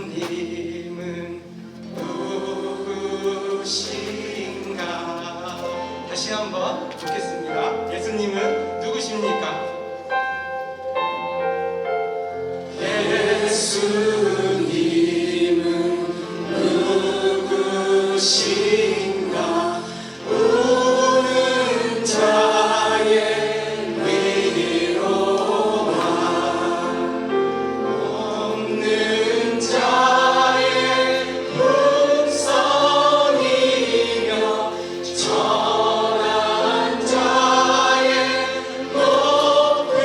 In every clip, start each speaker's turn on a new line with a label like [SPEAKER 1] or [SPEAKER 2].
[SPEAKER 1] 예수님은 누구신가? 다시 한번 듣겠습니다. 예수님은 누구십니까? 예수님은 누구신가? 우는 자의 위로와 없는 자의 풍성이며 전한 자의 높음과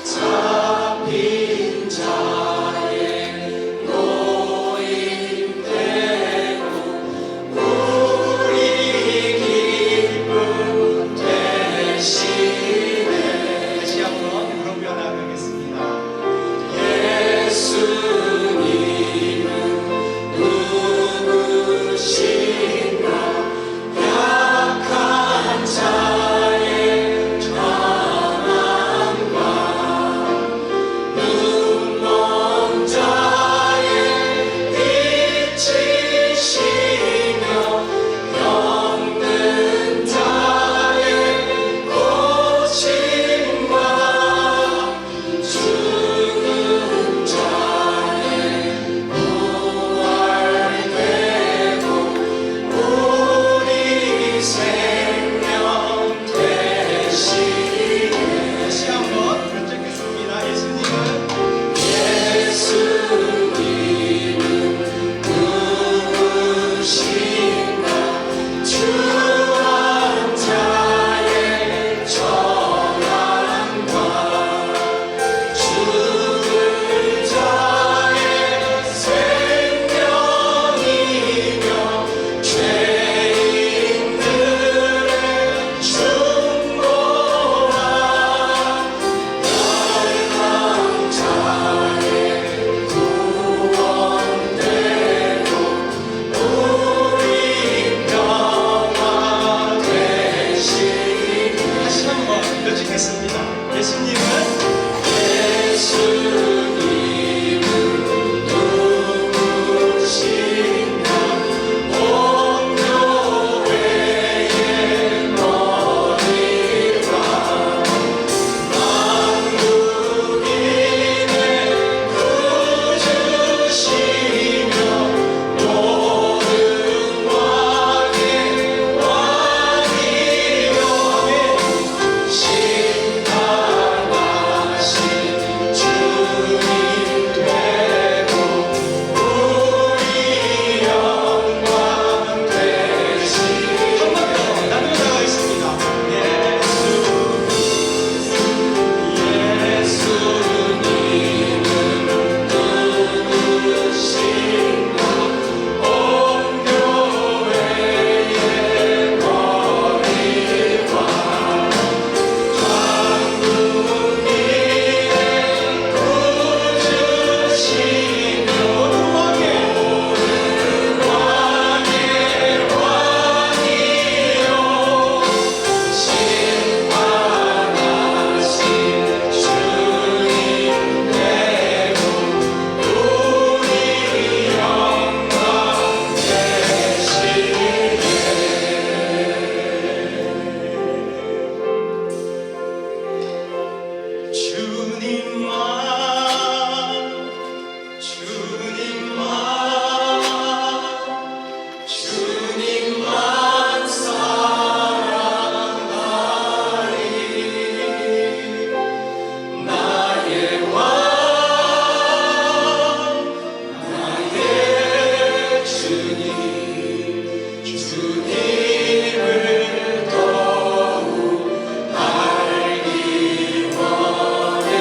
[SPEAKER 1] 잡힌 자의 노임되고 우리 기쁨 되시네. 다시 한번 그런 변화하겠습니다. 예수님은 누구신가? 약한 자의 전함과 눈먼 자의 빛이시며 병든 자의 고침과 죽은 자의 부활되고 우리 생명 되시네. 다시 한번 결정했습니다. 예수님은 누구신가? 주한 자의 전함과 죽은 자의 생명이며 죄인들의 충고와 멸망 자의 구원되고 우리 평화 되시니. 다시 한번 여쭙겠습니다. 예수님은 누구신가? 온 교회의 머리와 만국인의 구주시며 모든 왕의 왕이요 심판하신 주님 되고 우리 영광 되시니. 한 번 더 나누어 나가겠습니다. 예수님은 누구신가? 온 교회의 머리와 만국인의 구주시며 모든 왕의 왕이요 심판하신 주님 되고 우리 영광 되시네. 주님만 사랑하리. 나의 왕 나의 주님, 주님을 더욱 알기 원해.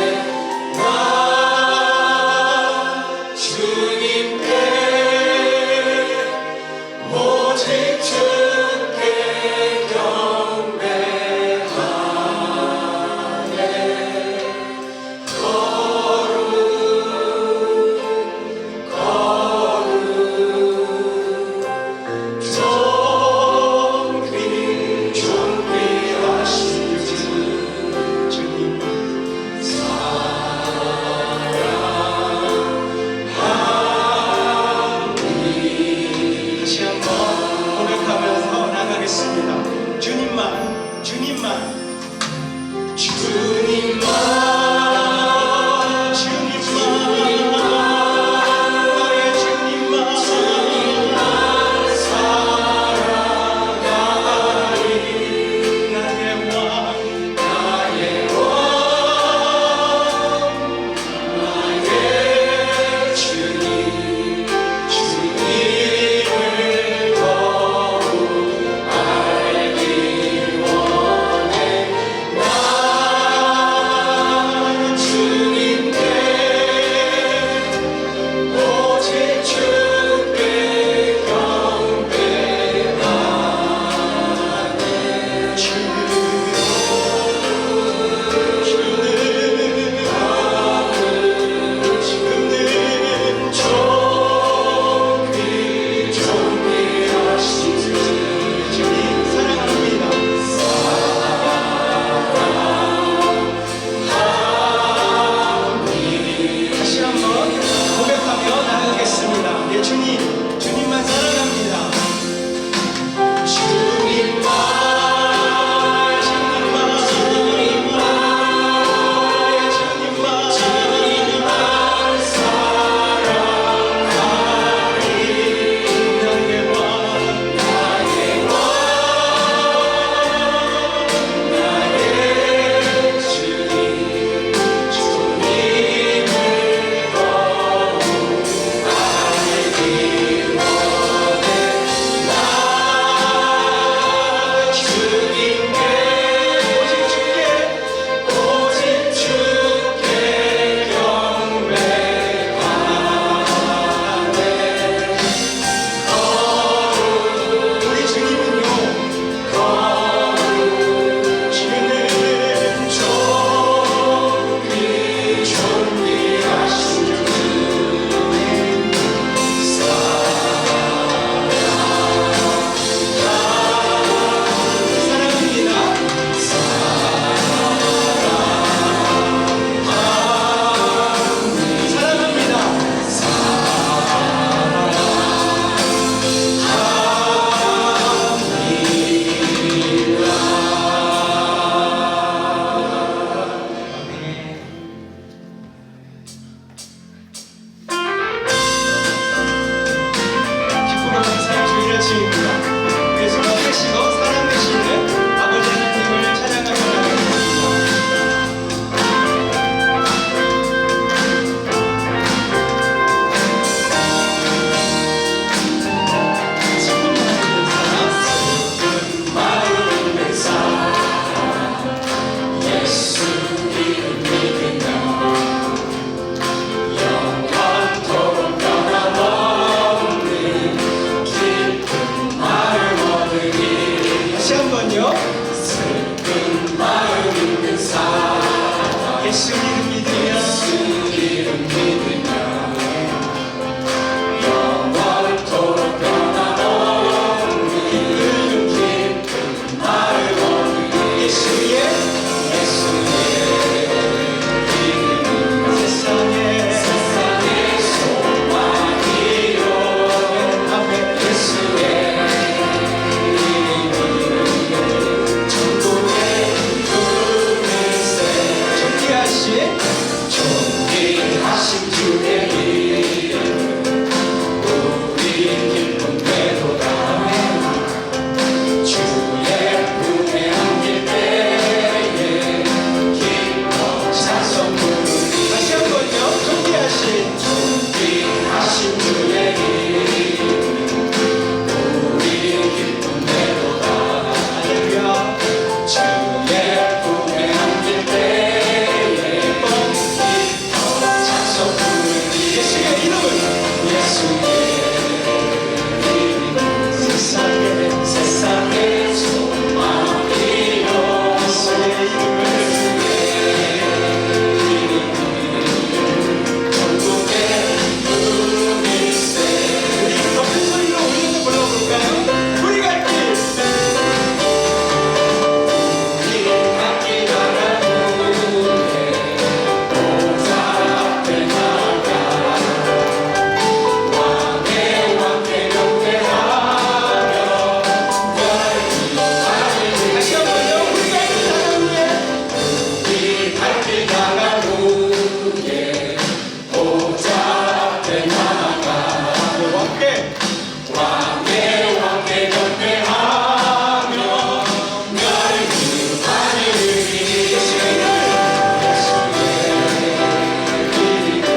[SPEAKER 1] 예수 이름 믿으며
[SPEAKER 2] 영원토록 변함없는 기쁨 나를 얻으리.
[SPEAKER 1] 예수의
[SPEAKER 2] 이름은 세상의 소망이요. 예수의 이름은 천국의 꿈일세. 존귀하신 주의 이름 우리 기쁨 되도다. 주의 품에 안길 때에 기뻐 찬송 부르리.
[SPEAKER 1] 다시 한번요. 존귀하신
[SPEAKER 2] 주의 이름 우리 기쁨 되도다.
[SPEAKER 1] 할렐루야.
[SPEAKER 2] 주의 품에 안길 때에 기뻐 찬송 부르리.
[SPEAKER 1] 예수의 이름은
[SPEAKER 2] 세상의 소망이요.
[SPEAKER 1] 예수의 이름을
[SPEAKER 2] 천국의 꿈일세.
[SPEAKER 1] 우리 더 큰 소리로 우리는 불러볼까요? 우리 갈 길.
[SPEAKER 2] 이 바라보네 보좌 앞에 나가 왕의 경배하며
[SPEAKER 1] 다시 한번요. 우리 갈 길 나간 후에
[SPEAKER 2] 이 발길 나간 후에 보좌 앞에 나가
[SPEAKER 1] 왕께
[SPEAKER 2] 왕의 경배하며 멸기 하늘이.
[SPEAKER 1] 예수의 이름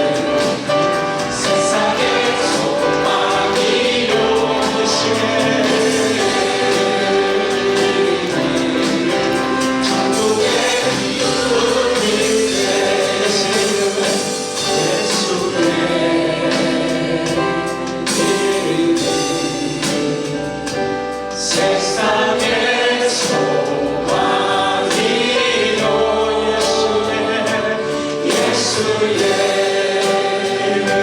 [SPEAKER 2] 세상의 소망이요. 천국의 꿈일세. 세상의 소망이요. 예수의 이름은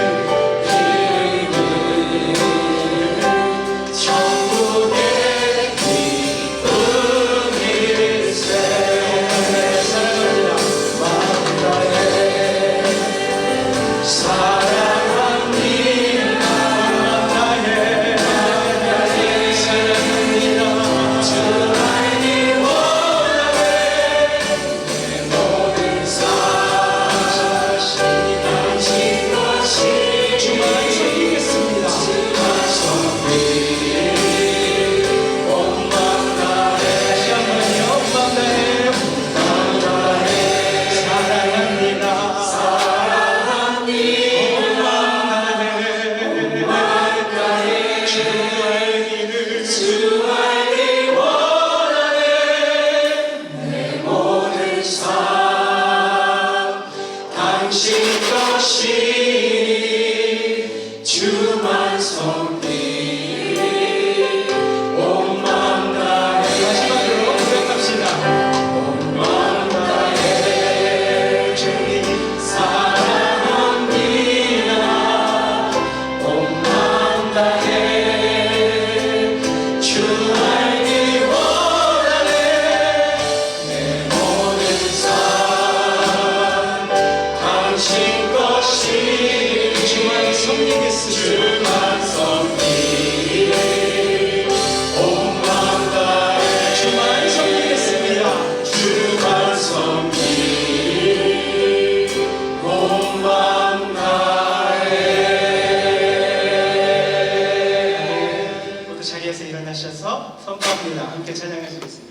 [SPEAKER 2] 천국의 기쁨일세. 사랑합니다. 주 안이 원하네. 내 모든 삶 당신 것이
[SPEAKER 1] 주만 섬기겠습니다.
[SPEAKER 2] 온 마음 다해
[SPEAKER 1] 다시 한번요. 마음 다해 사랑합니다.
[SPEAKER 2] 주 안이 원하네. 내 모든 삶 당신 것이니 주만 섬기리. 온 마음 다해
[SPEAKER 1] 마지막으로 고백합시다.
[SPEAKER 2] 온 마음 다해
[SPEAKER 1] 주님
[SPEAKER 2] 사랑합니다. 온 마음 다해 주 알기 원하네. 내 모든 삶 당신 것이
[SPEAKER 1] 주만 섬기겠습니다.
[SPEAKER 2] 주만 섬기리. 온 마음 다해
[SPEAKER 1] 주만 섬기겠습니다.
[SPEAKER 2] 주만 섬기리. 온 마음 다해.
[SPEAKER 1] 모두 자리에서 일어나셔서 선포합니다. 함께 찬양하시겠습니다.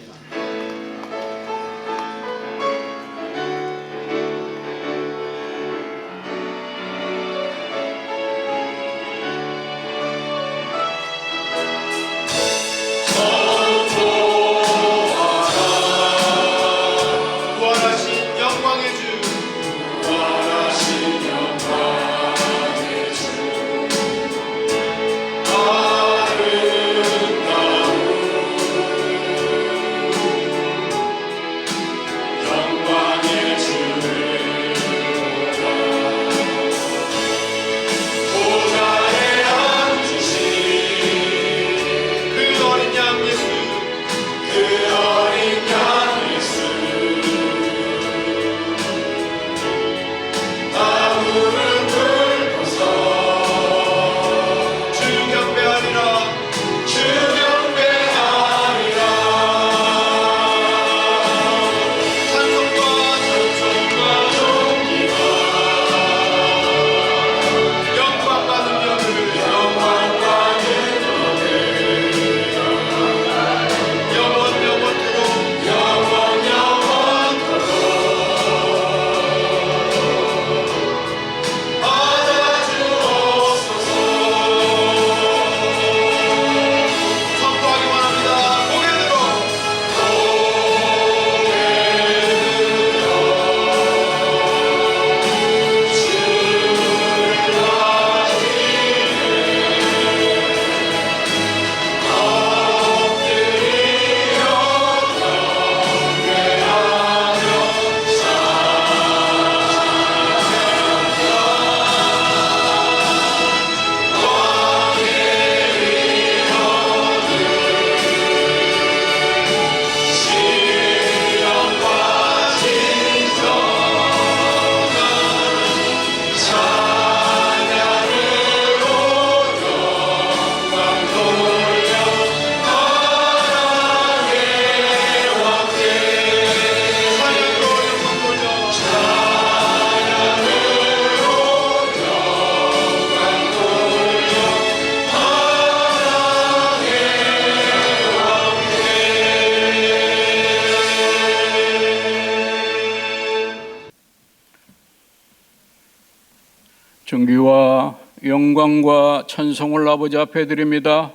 [SPEAKER 3] 존귀와 영광과 찬송을 아버지 앞에 드립니다.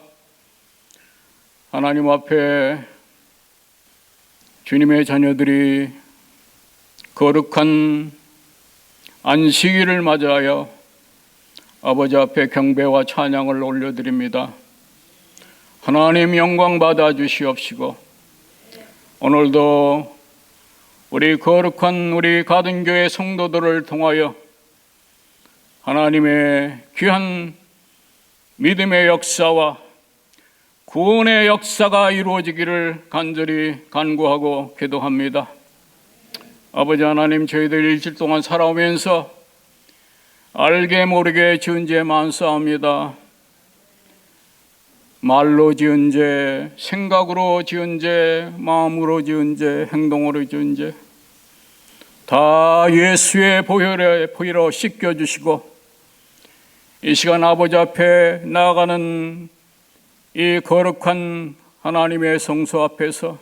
[SPEAKER 3] 하나님 앞에 주님의 자녀들이 거룩한 안식일을 맞이하여 아버지 앞에 경배와 찬양을 올려드립니다. 하나님 영광 받아 주시옵시고, 오늘도 우리 거룩한 우리 가든교회 성도들을 통하여 하나님의 귀한 믿음의 역사와 구원의 역사가 이루어지기를 간절히 간구하고 기도합니다. 아버지 하나님, 저희들 일주일 동안 살아오면서 알게 모르게 지은 죄 많사옵니다. 말로 지은 죄, 생각으로 지은 죄, 마음으로 지은 죄, 행동으로 지은 죄, 다 예수의 보혈로 씻겨주시고, 이 시간 아버지 앞에 나아가는 이 거룩한 하나님의 성소 앞에서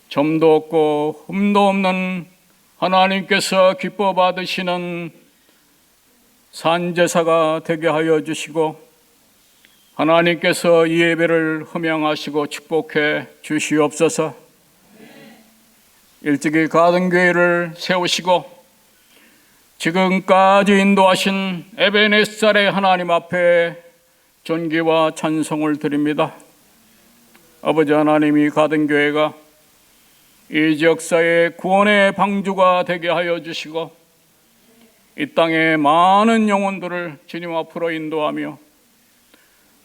[SPEAKER 3] 점도 없고 흠도 없는 하나님께서 기뻐 받으시는 산제사가 되게 하여 주시고, 하나님께서 이 예배를 흠양하시고 축복해 주시옵소서. 일찍이 가든교회를 세우시고 지금까지 인도하신 에베네살의 하나님 앞에 존귀와 찬송을 드립니다. 아버지 하나님, 이 가든교회가 이 지역사회의 구원의 방주가 되게 하여 주시고, 이 땅에 많은 영혼들을 주님 앞으로 인도하며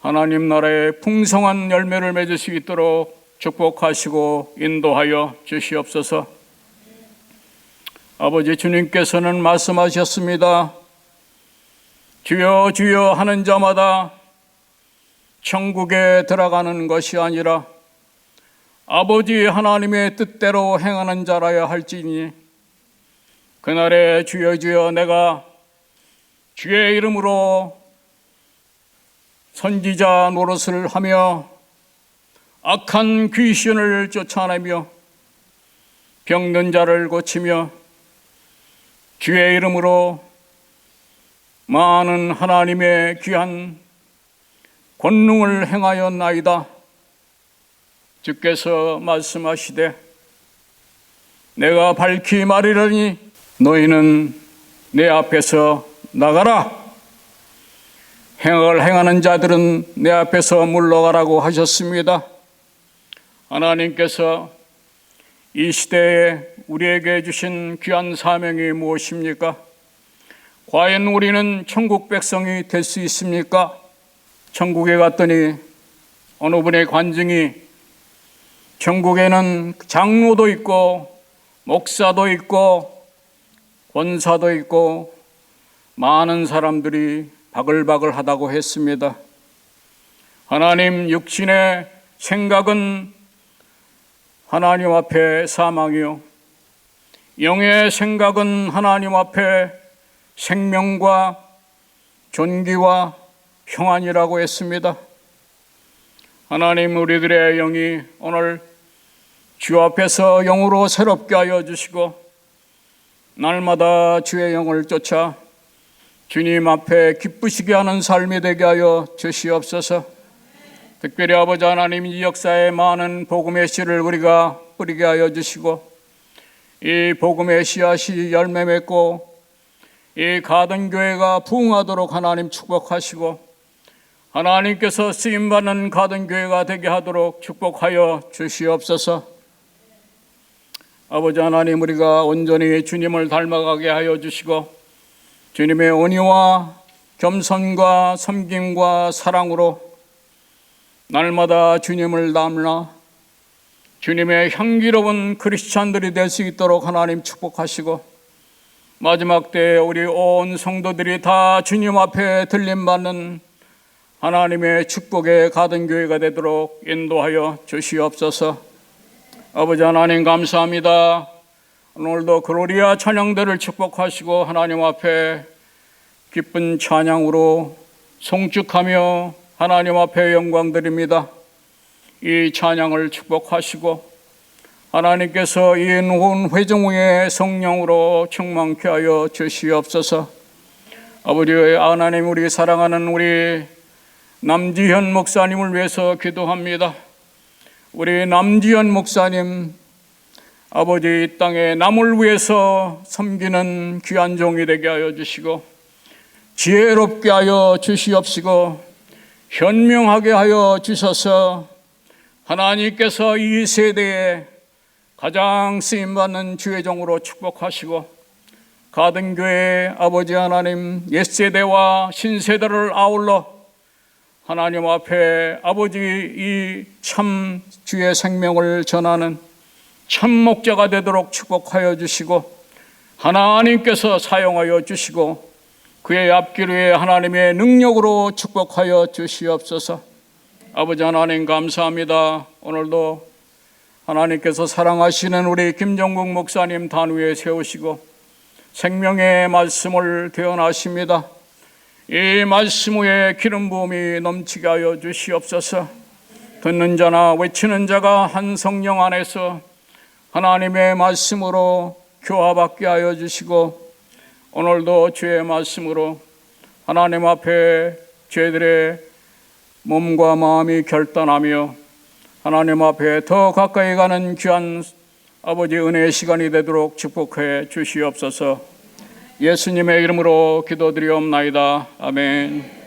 [SPEAKER 3] 하나님 나라의 풍성한 열매를 맺을 수 있도록 축복하시고 인도하여 주시옵소서. 아버지, 주님께서는 말씀하셨습니다. 주여 주여 하는 자마다 천국에 들어가는 것이 아니라 아버지 하나님의 뜻대로 행하는 자라야 할지니, 그날에 주여 주여 내가 주의 이름으로 선지자 노릇을 하며 악한 귀신을 쫓아내며 병든 자를 고치며 주의 이름으로 많은 하나님의 귀한 권능을 행하였나이다. 주께서 말씀하시되, 내가 밝히 말하리니 너희는 내 앞에서 나가라. 행을 행하는 자들은 내 앞에서 물러가라고 하셨습니다. 하나님께서 이 시대에 우리에게 주신 귀한 사명이 무엇입니까? 과연 우리는 천국 백성이 될 수 있습니까? 천국에 갔더니 어느 분의 관증이 천국에는 장로도 있고 목사도 있고 권사도 있고 많은 사람들이 바글바글 하다고 했습니다. 하나님, 육신의 생각은 하나님 앞에 사망이요, 영의 생각은 하나님 앞에 생명과 존귀와 평안이라고 했습니다. 하나님, 우리들의 영이 오늘 주 앞에서 영으로 새롭게 하여 주시고, 날마다 주의 영을 쫓아 주님 앞에 기쁘시게 하는 삶이 되게 하여 주시옵소서. 특별히 아버지 하나님, 이 역사에 많은 복음의 씨를 우리가 뿌리게 하여 주시고, 이 복음의 씨앗이 열매 맺고 이 가든교회가 부흥하도록 하나님 축복하시고, 하나님께서 쓰임받는 가든교회가 되게 하도록 축복하여 주시옵소서. 아버지 하나님, 우리가 온전히 주님을 닮아가게 하여 주시고, 주님의 온유와 겸손과 섬김과 사랑으로 날마다 주님을 닮아 주님의 향기로운 크리스찬들이 될 수 있도록 하나님 축복하시고, 마지막 때에 우리 온 성도들이 다 주님 앞에 들림받는 하나님의 축복의 가든교회가 되도록 인도하여 주시옵소서. 아버지 하나님, 감사합니다. 오늘도 글로리아 찬양대를 축복하시고 하나님 앞에 기쁜 찬양으로 송축하며 하나님 앞에 영광 드립니다. 이 찬양을 축복하시고 하나님께서 이 온 회중 후에 성령으로 충만케 하여 주시옵소서. 아버지 하나님, 우리 사랑하는 우리 남지현 목사님을 위해서 기도합니다. 우리 남지현 목사님, 아버지 이 땅에 남을 위해서 섬기는 귀한 종이 되게 하여 주시고 지혜롭게 하여 주시옵시고 현명하게 하여 주셔서 하나님께서 이 세대에 가장 쓰임받는 주의 종으로 축복하시고 가든교회 아버지 하나님 옛세대와 신세대를 아울러 하나님 앞에 아버지 이 참 주의 생명을 전하는 참 목자가 되도록 축복하여 주시고 하나님께서 사용하여 주시고 그의 앞길에 하나님의 능력으로 축복하여 주시옵소서. 아버지 하나님 감사합니다. 오늘도 하나님께서 사랑하시는 우리 김정국 목사님 단위에 세우시고 생명의 말씀을 대언하십니다. 이 말씀 위에 기름 부음이 넘치게 하여 주시옵소서. 듣는 자나 외치는 자가 한 성령 안에서 하나님의 말씀으로 교화받게 하여 주시고 오늘도 주의 말씀으로 하나님 앞에 저희들의 몸과 마음이 결단하며 하나님 앞에 더 가까이 가는 귀한 아버지 은혜의 시간이 되도록 축복해 주시옵소서. 예수님의 이름으로 기도드리옵나이다. 아멘.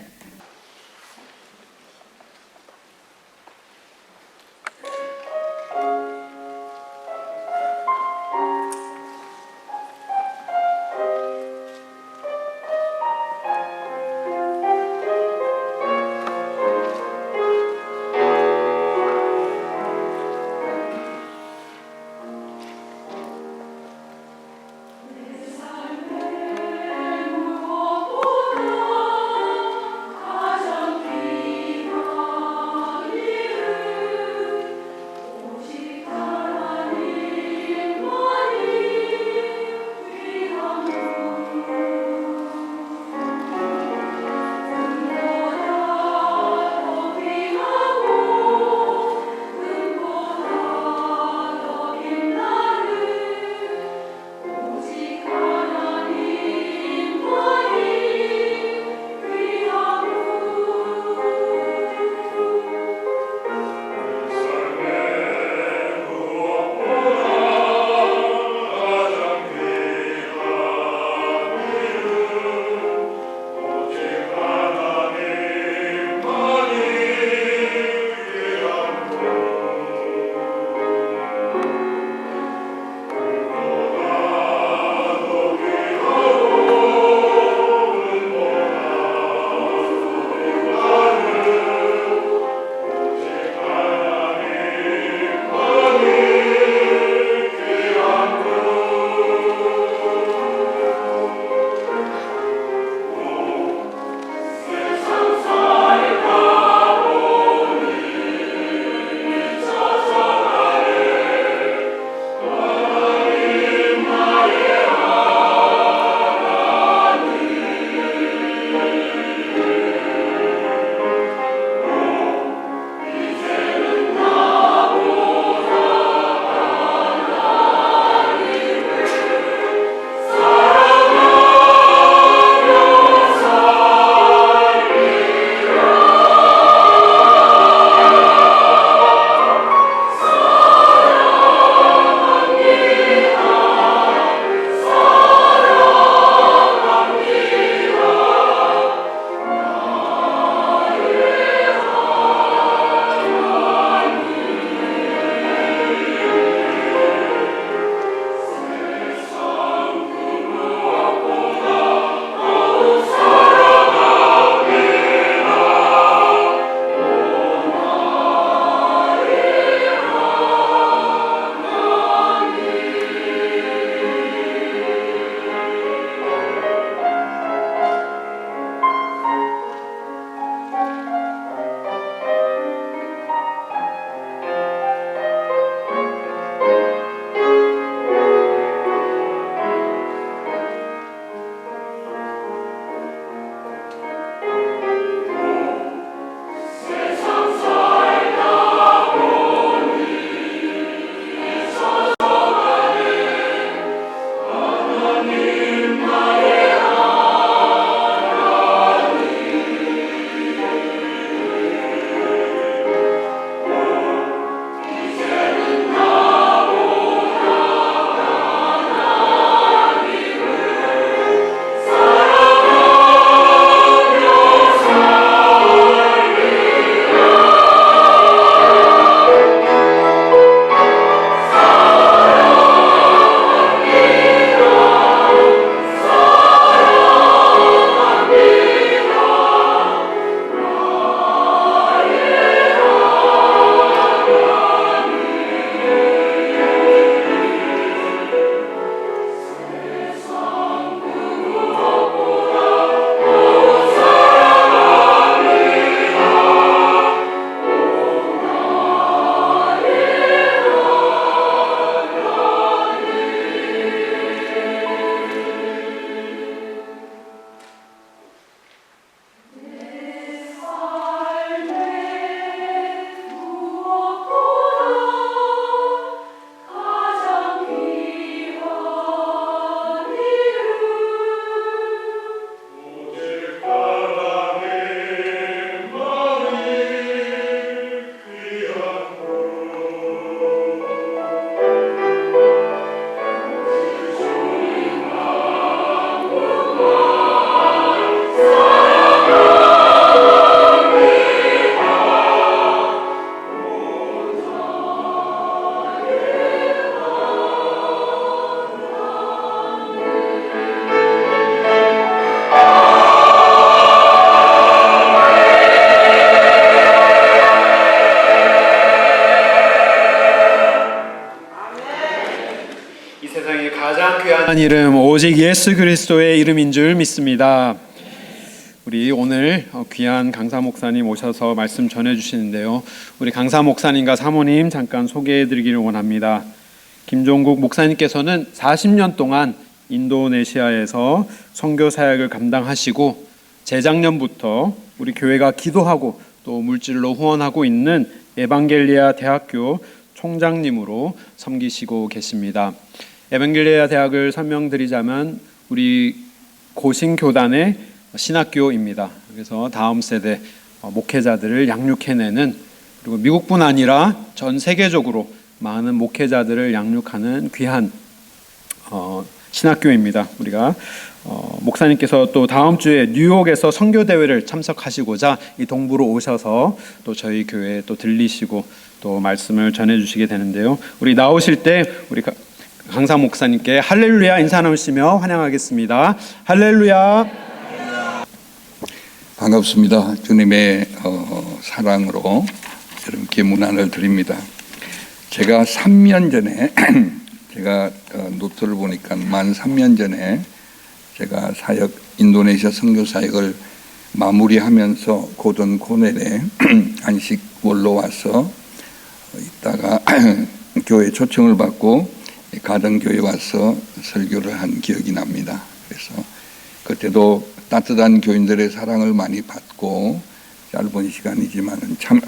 [SPEAKER 4] 귀한 이름 오직 예수 그리스도의 이름인 줄 믿습니다. 우리 오늘 귀한 강사 목사님 오셔서 말씀 전해주시는데요. 우리 강사 목사님과 사모님 잠깐 소개해드리기를 원합니다. 김종국 목사님께서는 40년 동안 인도네시아에서 선교 사역을 감당하시고 재작년부터 우리 교회가 기도하고 또 물질로 후원하고 있는 에반겔리아 대학교 총장님으로 섬기시고 계십니다. 에반겔리아 대학을 설명드리자면 우리 고신교단의 신학교입니다. 그래서 다음 세대 목회자들을 양육해내는, 그리고 미국뿐 아니라 전 세계적으로 많은 목회자들을 양육하는 귀한 신학교입니다. 우리가 목사님께서 또 다음 주에 뉴욕에서 선교 대회를 참석하시고자 이 동부로 오셔서 또 저희 교회에 또 들리시고 또 말씀을 전해주시게 되는데요. 우리 나오실 때 우리 강사 목사님께 할렐루야 인사 나누시며 환영하겠습니다. 할렐루야.
[SPEAKER 2] 반갑습니다. 주님의 사랑으로 여러분께 문안을 드립니다. 제가 3년 전에 제가 노트를 보니까 만 3년 전에 제가 인도네시아 선교 사역을 마무리하면서 고든 코넬에 안식월로 와서 있다가 교회 초청을 받고 가정교회 와서 설교를 한 기억이 납니다. 그래서 그때도 따뜻한 교인들의 사랑을 많이 받고 짧은 시간이지만 참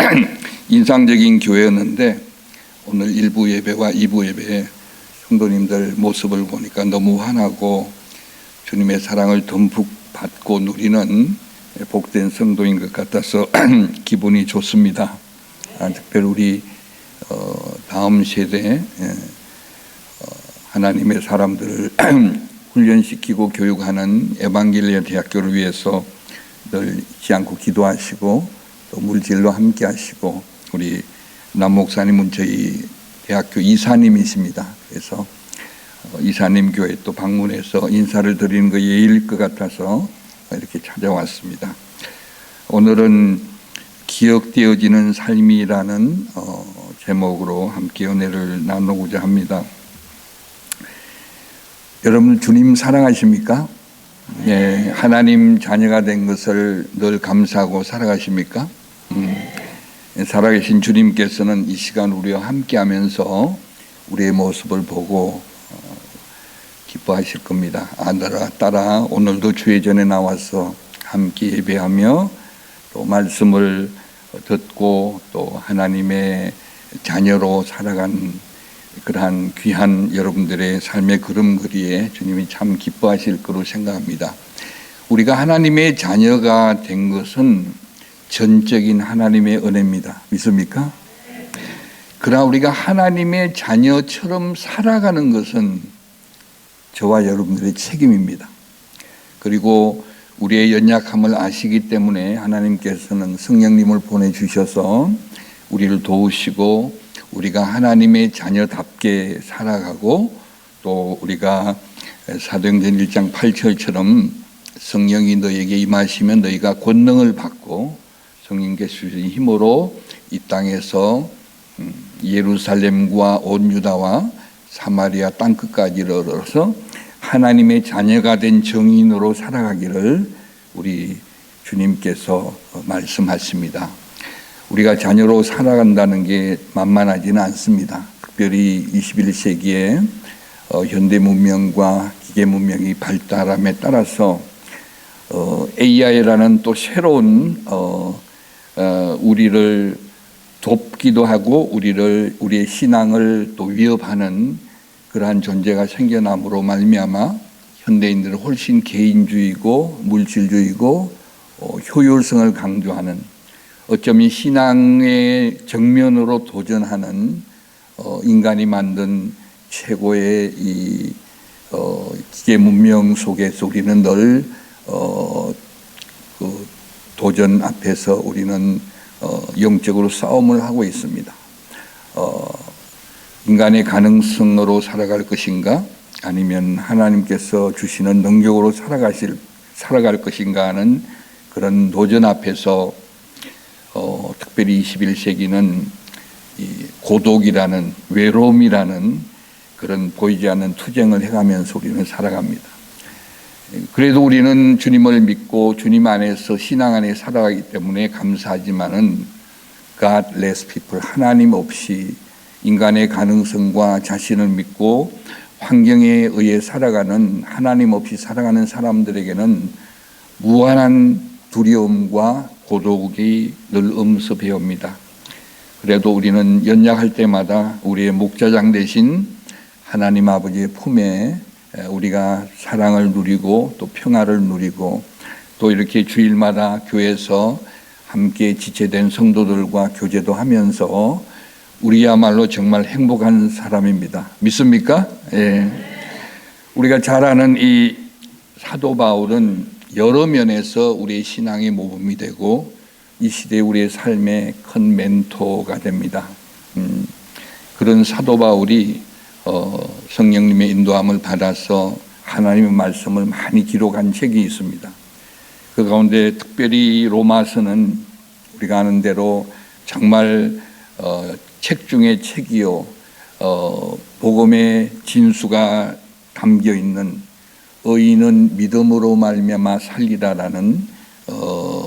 [SPEAKER 2] 인상적인 교회였는데, 오늘 1부 예배와 2부 예배에 성도님들 모습을 보니까 너무 환하고 주님의 사랑을 듬뿍 받고 누리는 복된 성도인 것 같아서 기분이 좋습니다. 특별히 우리 다음 세대 하나님의 사람들을 훈련시키고 교육하는 에반겔리아 대학교를 위해서 늘 잊지 않고 기도하시고 또 물질로 함께 하시고, 우리 남 목사님은 저희 대학교 이사님이십니다. 그래서 이사님 교회 또 방문해서 인사를 드리는 거 예의일 것 같아서 이렇게 찾아왔습니다. 오늘은 기억되어지는 삶이라는 제목으로 함께 은혜를 나누고자 합니다. 여러분 주님 사랑하십니까? 예, 하나님 자녀가 된 것을 늘 감사하고 살아가십니까? 살아계신 주님께서는 이 시간 우리와 함께하면서 우리의 모습을 보고 기뻐하실 겁니다. 아들아 딸아 오늘도 주의 전에 나와서 함께 예배하며 또 말씀을 듣고 또 하나님의 자녀로 살아간 그러한 귀한 여러분들의 삶의 걸음걸이에 주님이 참 기뻐하실 거로 생각합니다. 우리가 하나님의 자녀가 된 것은 전적인 하나님의 은혜입니다. 믿습니까? 그러나 우리가 하나님의 자녀처럼 살아가는 것은 저와 여러분들의 책임입니다. 그리고 우리의 연약함을 아시기 때문에 하나님께서는 성령님을 보내주셔서 우리를 도우시고 우리가 하나님의 자녀답게 살아가고, 또 우리가 사도행전 1장 8절처럼 성령이 너에게 임하시면 너희가 권능을 받고 성령께서 주신 힘으로 이 땅에서 예루살렘과 온 유다와 사마리아 땅끝까지 이르러서 하나님의 자녀가 된 정인으로 살아가기를 우리 주님께서 말씀하십니다. 우리가 자녀로 살아간다는 게 만만하지는 않습니다. 특별히 21세기에 현대 문명과 기계 문명이 발달함에 따라서 AI라는 또 새로운 우리를 돕기도 하고 우리의 신앙을 또 위협하는 그러한 존재가 생겨남으로 말미암아 현대인들은 훨씬 개인주의고 물질주의고 효율성을 강조하는, 어쩌면 신앙의 정면으로 도전하는 인간이 만든 최고의 이 기계 문명 속에서 우리는 늘 그 도전 앞에서 우리는 영적으로 싸움을 하고 있습니다. 인간의 가능성으로 살아갈 것인가, 아니면 하나님께서 주시는 능력으로 살아갈 것인가 하는 그런 도전 앞에서 특별히 21세기는 이 고독이라는, 외로움이라는 그런 보이지 않는 투쟁을 해가면서 우리는 살아갑니다. 그래도 우리는 주님을 믿고 주님 안에서 신앙 안에 살아가기 때문에 감사하지만은 God less people, 하나님 없이 인간의 가능성과 자신을 믿고 환경에 의해 살아가는, 하나님 없이 살아가는 사람들에게는 무한한 두려움과 고독이 늘 엄습해 옵니다. 그래도 우리는 연약할 때마다 우리의 목자장 대신 하나님 아버지의 품에 우리가 사랑을 누리고 또 평화를 누리고 또 이렇게 주일마다 교회에서 함께 지체된 성도들과 교제도 하면서 우리야말로 정말 행복한 사람입니다. 믿습니까? 예. 우리가 잘 아는 이 사도 바울은 여러 면에서 우리의 신앙의 모범이 되고 이 시대에 우리의 삶의 큰 멘토가 됩니다. 그런 사도 바울이 성령님의 인도함을 받아서 하나님의 말씀을 많이 기록한 책이 있습니다. 그 가운데 특별히 로마서는 우리가 아는 대로 정말 책 중에 책이요, 복음의 진수가 담겨 있는 의인은 믿음으로 말미암아 살리라라는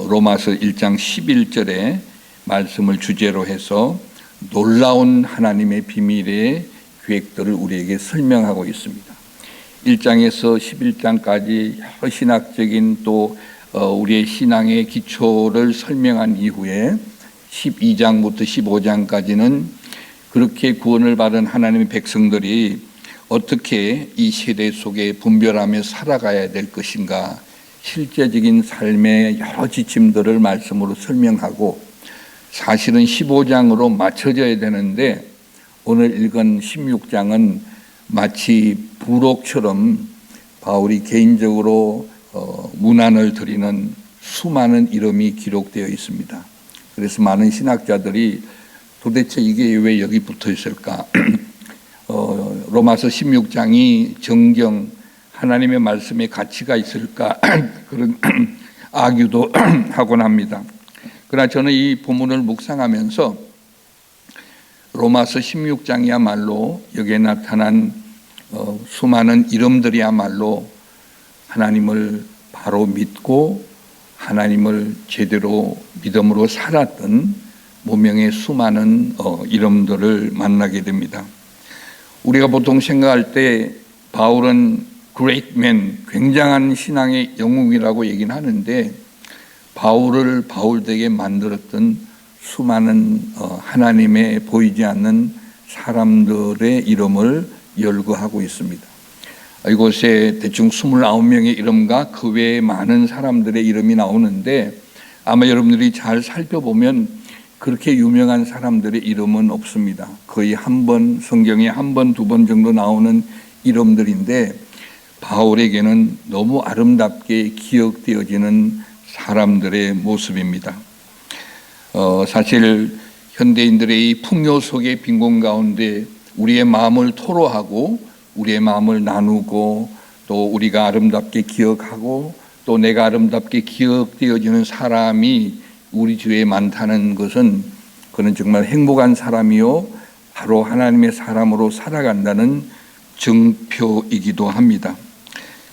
[SPEAKER 2] 로마서 1장 11절의 말씀을 주제로 해서 놀라운 하나님의 비밀의 계획들을 우리에게 설명하고 있습니다. 1장에서 11장까지 여러 신학적인 또 우리의 신앙의 기초를 설명한 이후에 12장부터 15장까지는 그렇게 구원을 받은 하나님의 백성들이 어떻게 이 세대 속에 분별하며 살아가야 될 것인가, 실제적인 삶의 여러 지침들을 말씀으로 설명하고 사실은 15장으로 맞춰져야 되는데 오늘 읽은 16장은 마치 부록처럼 바울이 개인적으로 문안을 드리는 수많은 이름이 기록되어 있습니다. 그래서 많은 신학자들이 도대체 이게 왜 여기 붙어 있을까? 로마서 16장이 정경, 하나님의 말씀에 가치가 있을까? 그런 악유도 하곤 합니다. 그러나 저는 이 본문을 묵상하면서 로마서 16장이야말로 여기에 나타난 수많은 이름들이야말로 하나님을 바로 믿고 하나님을 제대로 믿음으로 살았던 무명의 수많은 이름들을 만나게 됩니다. 우리가 보통 생각할 때 바울은 great man, 굉장한 신앙의 영웅이라고 얘기는 하는데 바울을 바울되게 만들었던 수많은 하나님의 보이지 않는 사람들의 이름을 열거하고 있습니다. 이곳에 대충 29명의 이름과 그 외에 많은 사람들의 이름이 나오는데 아마 여러분들이 잘 살펴보면 그렇게 유명한 사람들의 이름은 없습니다. 거의 한 번, 성경에 한 번, 두 번 정도 나오는 이름들인데 바울에게는 너무 아름답게 기억되어지는 사람들의 모습입니다. 사실 현대인들의 이 풍요 속의 빈곤 가운데 우리의 마음을 토로하고 우리의 마음을 나누고 또 우리가 아름답게 기억하고 또 내가 아름답게 기억되어지는 사람이 우리 주위에 많다는 것은 그는 정말 행복한 사람이요 바로 하나님의 사람으로 살아간다는 증표이기도 합니다.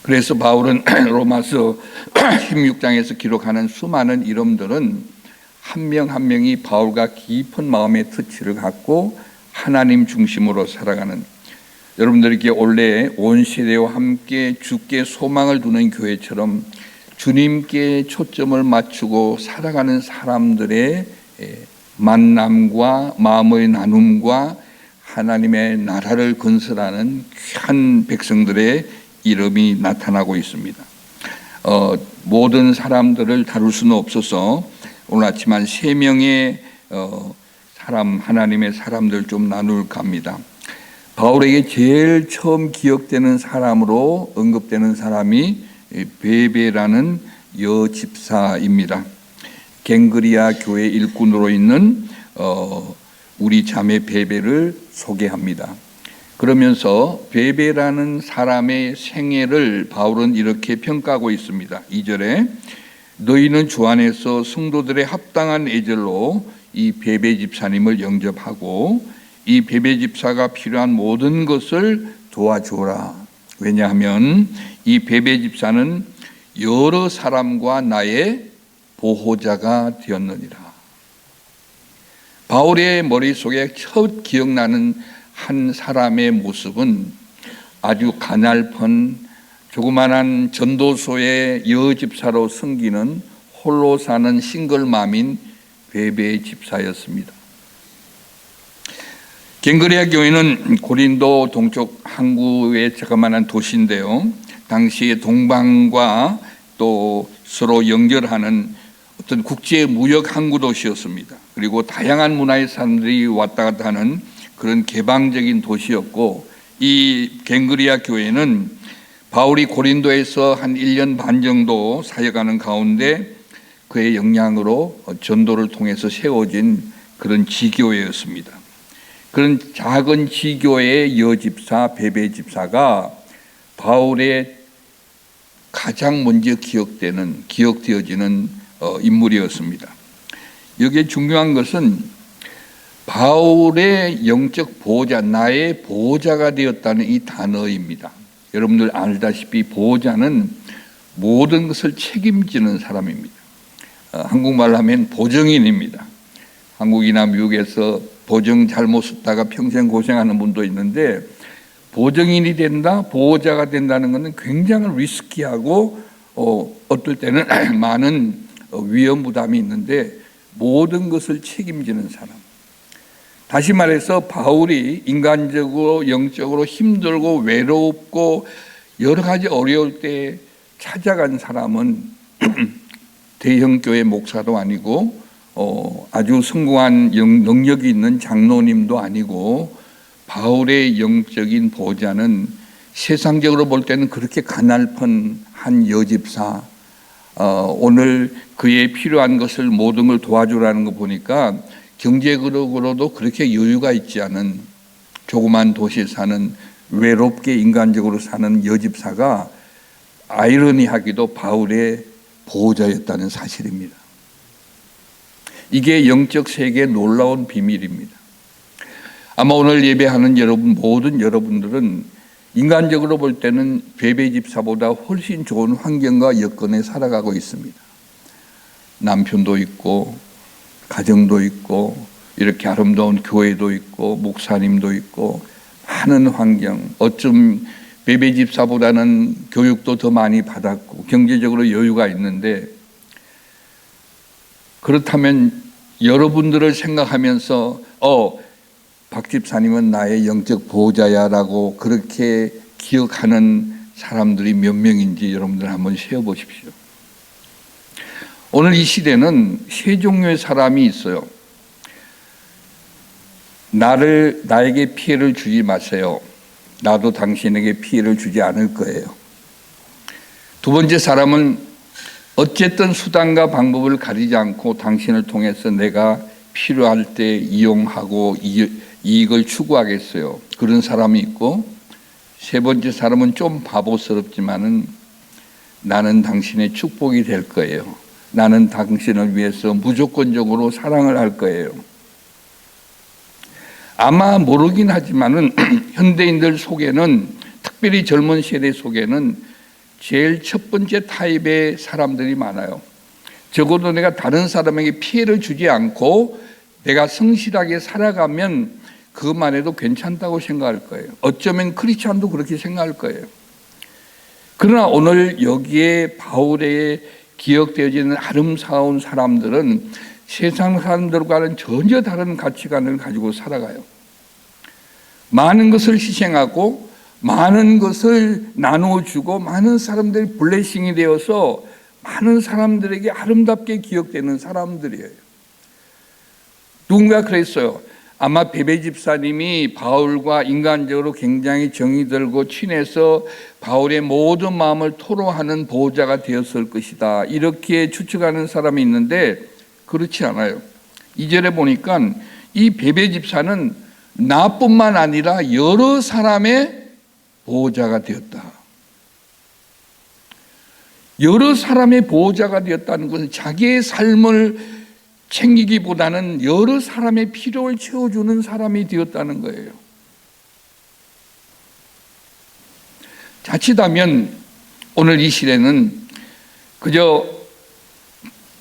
[SPEAKER 2] 그래서 바울은 로마서 16장에서 기록하는 수많은 이름들은 한 명 한 명이 바울과 깊은 마음의 터치를 갖고 하나님 중심으로 살아가는, 여러분들에게 원래 온 세대와 함께 주께 소망을 두는 교회처럼 주님께 초점을 맞추고 살아가는 사람들의 만남과 마음의 나눔과 하나님의 나라를 건설하는 귀한 백성들의 이름이 나타나고 있습니다. 모든 사람들을 다룰 수는 없어서 오늘 아침 한 3명의 사람, 하나님의 사람들 좀 나눌까 합니다. 바울에게 제일 처음 기억되는 사람으로 언급되는 사람이 베베라는 여집사입니다. 갱그리아 교회 일꾼으로 있는 우리 자매 베베를 소개합니다. 그러면서 베베라는 사람의 생애를 바울은 이렇게 평가하고 있습니다. 2절에 너희는 주 안에서 성도들의 합당한 애절로 이 베베 집사님을 영접하고 이 베베 집사가 필요한 모든 것을 도와주라. 왜냐하면 이 베베 집사는 여러 사람과 나의 보호자가 되었느니라. 바울의 머릿속에 첫 기억나는 한 사람의 모습은 아주 가냘픈 조그만한 전도소의 여집사로 섬기는 홀로 사는 싱글맘인 베베 집사였습니다. 갱그레아 교회는 고린도 동쪽 항구의 자그마한 도시인데요. 당시에 동방과 또 서로 연결하는 어떤 국제 무역 항구 도시였습니다. 그리고 다양한 문화의 사람들이 왔다 갔다 하는 그런 개방적인 도시였고, 이 갱그레아 교회는 바울이 고린도에서 한 1년 반 정도 사역하는 가운데 그의 영향으로 전도를 통해서 세워진 그런 지교회였습니다. 그런 작은 지교회의 여집사 베베 집사가 바울의 가장 먼저 기억되어지는 인물이었습니다. 여기에 중요한 것은 바울의 영적 보호자, 나의 보호자가 되었다는 이 단어입니다. 여러분들 알다시피 보호자는 모든 것을 책임지는 사람입니다. 한국말로 하면 보정인입니다. 한국이나 미국에서 보정 잘못 썼다가 평생 고생하는 분도 있는데, 보정인이 된다, 보호자가 된다는 것은 굉장히 리스키하고 어떨 때는 많은 위험 부담이 있는데 모든 것을 책임지는 사람. 다시 말해서 바울이 인간적으로 영적으로 힘들고 외롭고 여러 가지 어려울 때 찾아간 사람은 대형교회 목사도 아니고 아주 성공한 능력이 있는 장로님도 아니고, 바울의 영적인 보호자는 세상적으로 볼 때는 그렇게 가냘픈 한 여집사, 오늘 그의 필요한 것을 모든 걸 도와주라는 거 보니까 경제적으로도 그렇게 여유가 있지 않은 조그만 도시에 사는 외롭게 인간적으로 사는 여집사가 아이러니하게도 바울의 보호자였다는 사실입니다. 이게 영적 세계의 놀라운 비밀입니다. 아마 오늘 예배하는 모든 여러분들은 인간적으로 볼 때는 베베 집사보다 훨씬 좋은 환경과 여건에 살아가고 있습니다. 남편도 있고 가정도 있고 이렇게 아름다운 교회도 있고 목사님도 있고 많은 환경, 어쩜 베베 집사보다는 교육도 더 많이 받았고 경제적으로 여유가 있는데, 그렇다면 여러분들을 생각하면서 박 집사님은 나의 영적 보호자야라고 그렇게 기억하는 사람들이 몇 명인지 여러분들 한번 세어보십시오. 오늘 이 시대는 세 종류의 사람이 있어요. 나에게 피해를 주지 마세요. 나도 당신에게 피해를 주지 않을 거예요. 두 번째 사람은 어쨌든 수단과 방법을 가리지 않고 당신을 통해서 내가 필요할 때 이용하고 이익을 추구하겠어요. 그런 사람이 있고, 세 번째 사람은 좀 바보스럽지만은 나는 당신의 축복이 될 거예요. 나는 당신을 위해서 무조건적으로 사랑을 할 거예요. 아마 모르긴 하지만은 현대인들 속에는, 특별히 젊은 세대 속에는 제일 첫 번째 타입의 사람들이 많아요. 적어도 내가 다른 사람에게 피해를 주지 않고 내가 성실하게 살아가면 그것만 해도 괜찮다고 생각할 거예요. 어쩌면 크리스찬도 그렇게 생각할 거예요. 그러나 오늘 여기에 바울의 기억되어지는 아름다운 사람들은 세상 사람들과는 전혀 다른 가치관을 가지고 살아가요. 많은 것을 희생하고 많은 것을 나누어주고 많은 사람들이 블레싱이 되어서 많은 사람들에게 아름답게 기억되는 사람들이에요. 누군가 그랬어요. 아마 베베 집사님이 바울과 인간적으로 굉장히 정이 들고 친해서 바울의 모든 마음을 토로하는 보호자가 되었을 것이다, 이렇게 추측하는 사람이 있는데 그렇지 않아요. 2절에 보니까 이 베베 집사는 나뿐만 아니라 여러 사람의 보호자가 되었다. 여러 사람의 보호자가 되었다는 것은 자기의 삶을 챙기기보다는 여러 사람의 필요를 채워주는 사람이 되었다는 거예요. 자칫하면 오늘 이 시대는 그저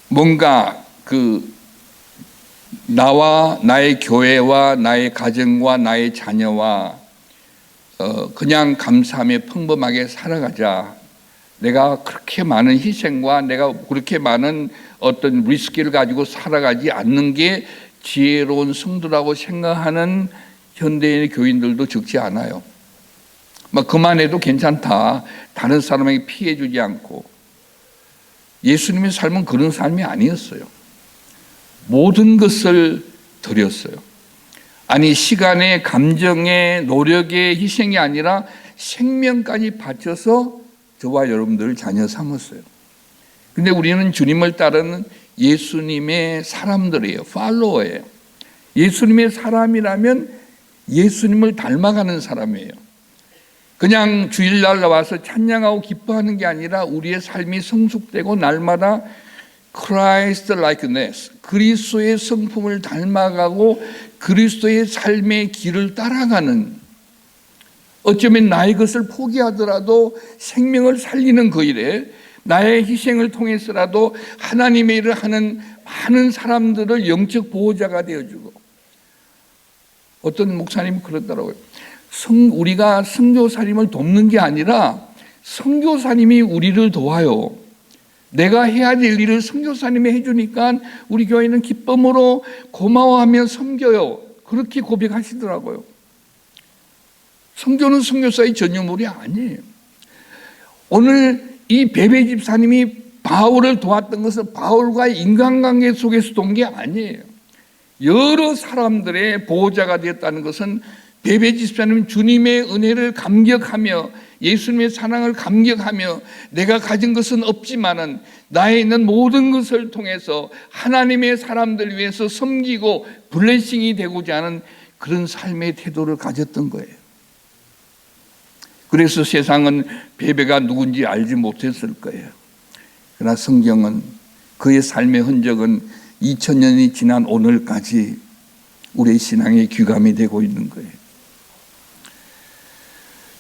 [SPEAKER 2] 뭔가 나와 나의 교회와 나의 가정과 나의 자녀와 그냥 감사하며 평범하게 살아가자. 내가 그렇게 많은 희생과 내가 그렇게 많은 어떤 리스크를 가지고 살아가지 않는 게 지혜로운 성도라고 생각하는 현대인의 교인들도 적지 않아요. 그만해도 괜찮다. 다른 사람에게 피해 주지 않고. 예수님의 삶은 그런 삶이 아니었어요. 모든 것을 드렸어요. 아니, 시간에, 감정에, 노력에 희생이 아니라 생명까지 바쳐서 저와 여러분들을 자녀 삼았어요. 근데 우리는 주님을 따르는 예수님의 사람들이에요. 팔로워예요. 예수님의 사람이라면 예수님을 닮아가는 사람이에요. 그냥 주일날 나와서 찬양하고 기뻐하는 게 아니라 우리의 삶이 성숙되고 날마다 Christ likeness, 그리스도의 성품을 닮아가고 그리스도의 삶의 길을 따라가는, 어쩌면 나의 것을 포기하더라도 생명을 살리는 그 일에 나의 희생을 통해서라도 하나님의 일을 하는 많은 사람들을 영적 보호자가 되어주고, 어떤 목사님이 그러더라고요. 우리가 선교사님을 돕는 게 아니라 선교사님이 우리를 도와요. 내가 해야 될 일을 선교사님이 해주니까 우리 교회는 기쁨으로 고마워하며 섬겨요. 그렇게 고백하시더라고요. 선교는 선교사의 전유물이 아니에요. 오늘 이 베베 집사님이 바울을 도왔던 것은 바울과의 인간관계 속에서 도운 게 아니에요. 여러 사람들의 보호자가 되었다는 것은 베베 집사님은 주님의 은혜를 감격하며 예수님의 사랑을 감격하며 내가 가진 것은 없지만은 나에 있는 모든 것을 통해서 하나님의 사람들 위해서 섬기고 블레싱이 되고자 하는 그런 삶의 태도를 가졌던 거예요. 그래서 세상은 베베가 누군지 알지 못했을 거예요. 그러나 성경은 그의 삶의 흔적은 2000년이 지난 오늘까지 우리의 신앙의 귀감이 되고 있는 거예요.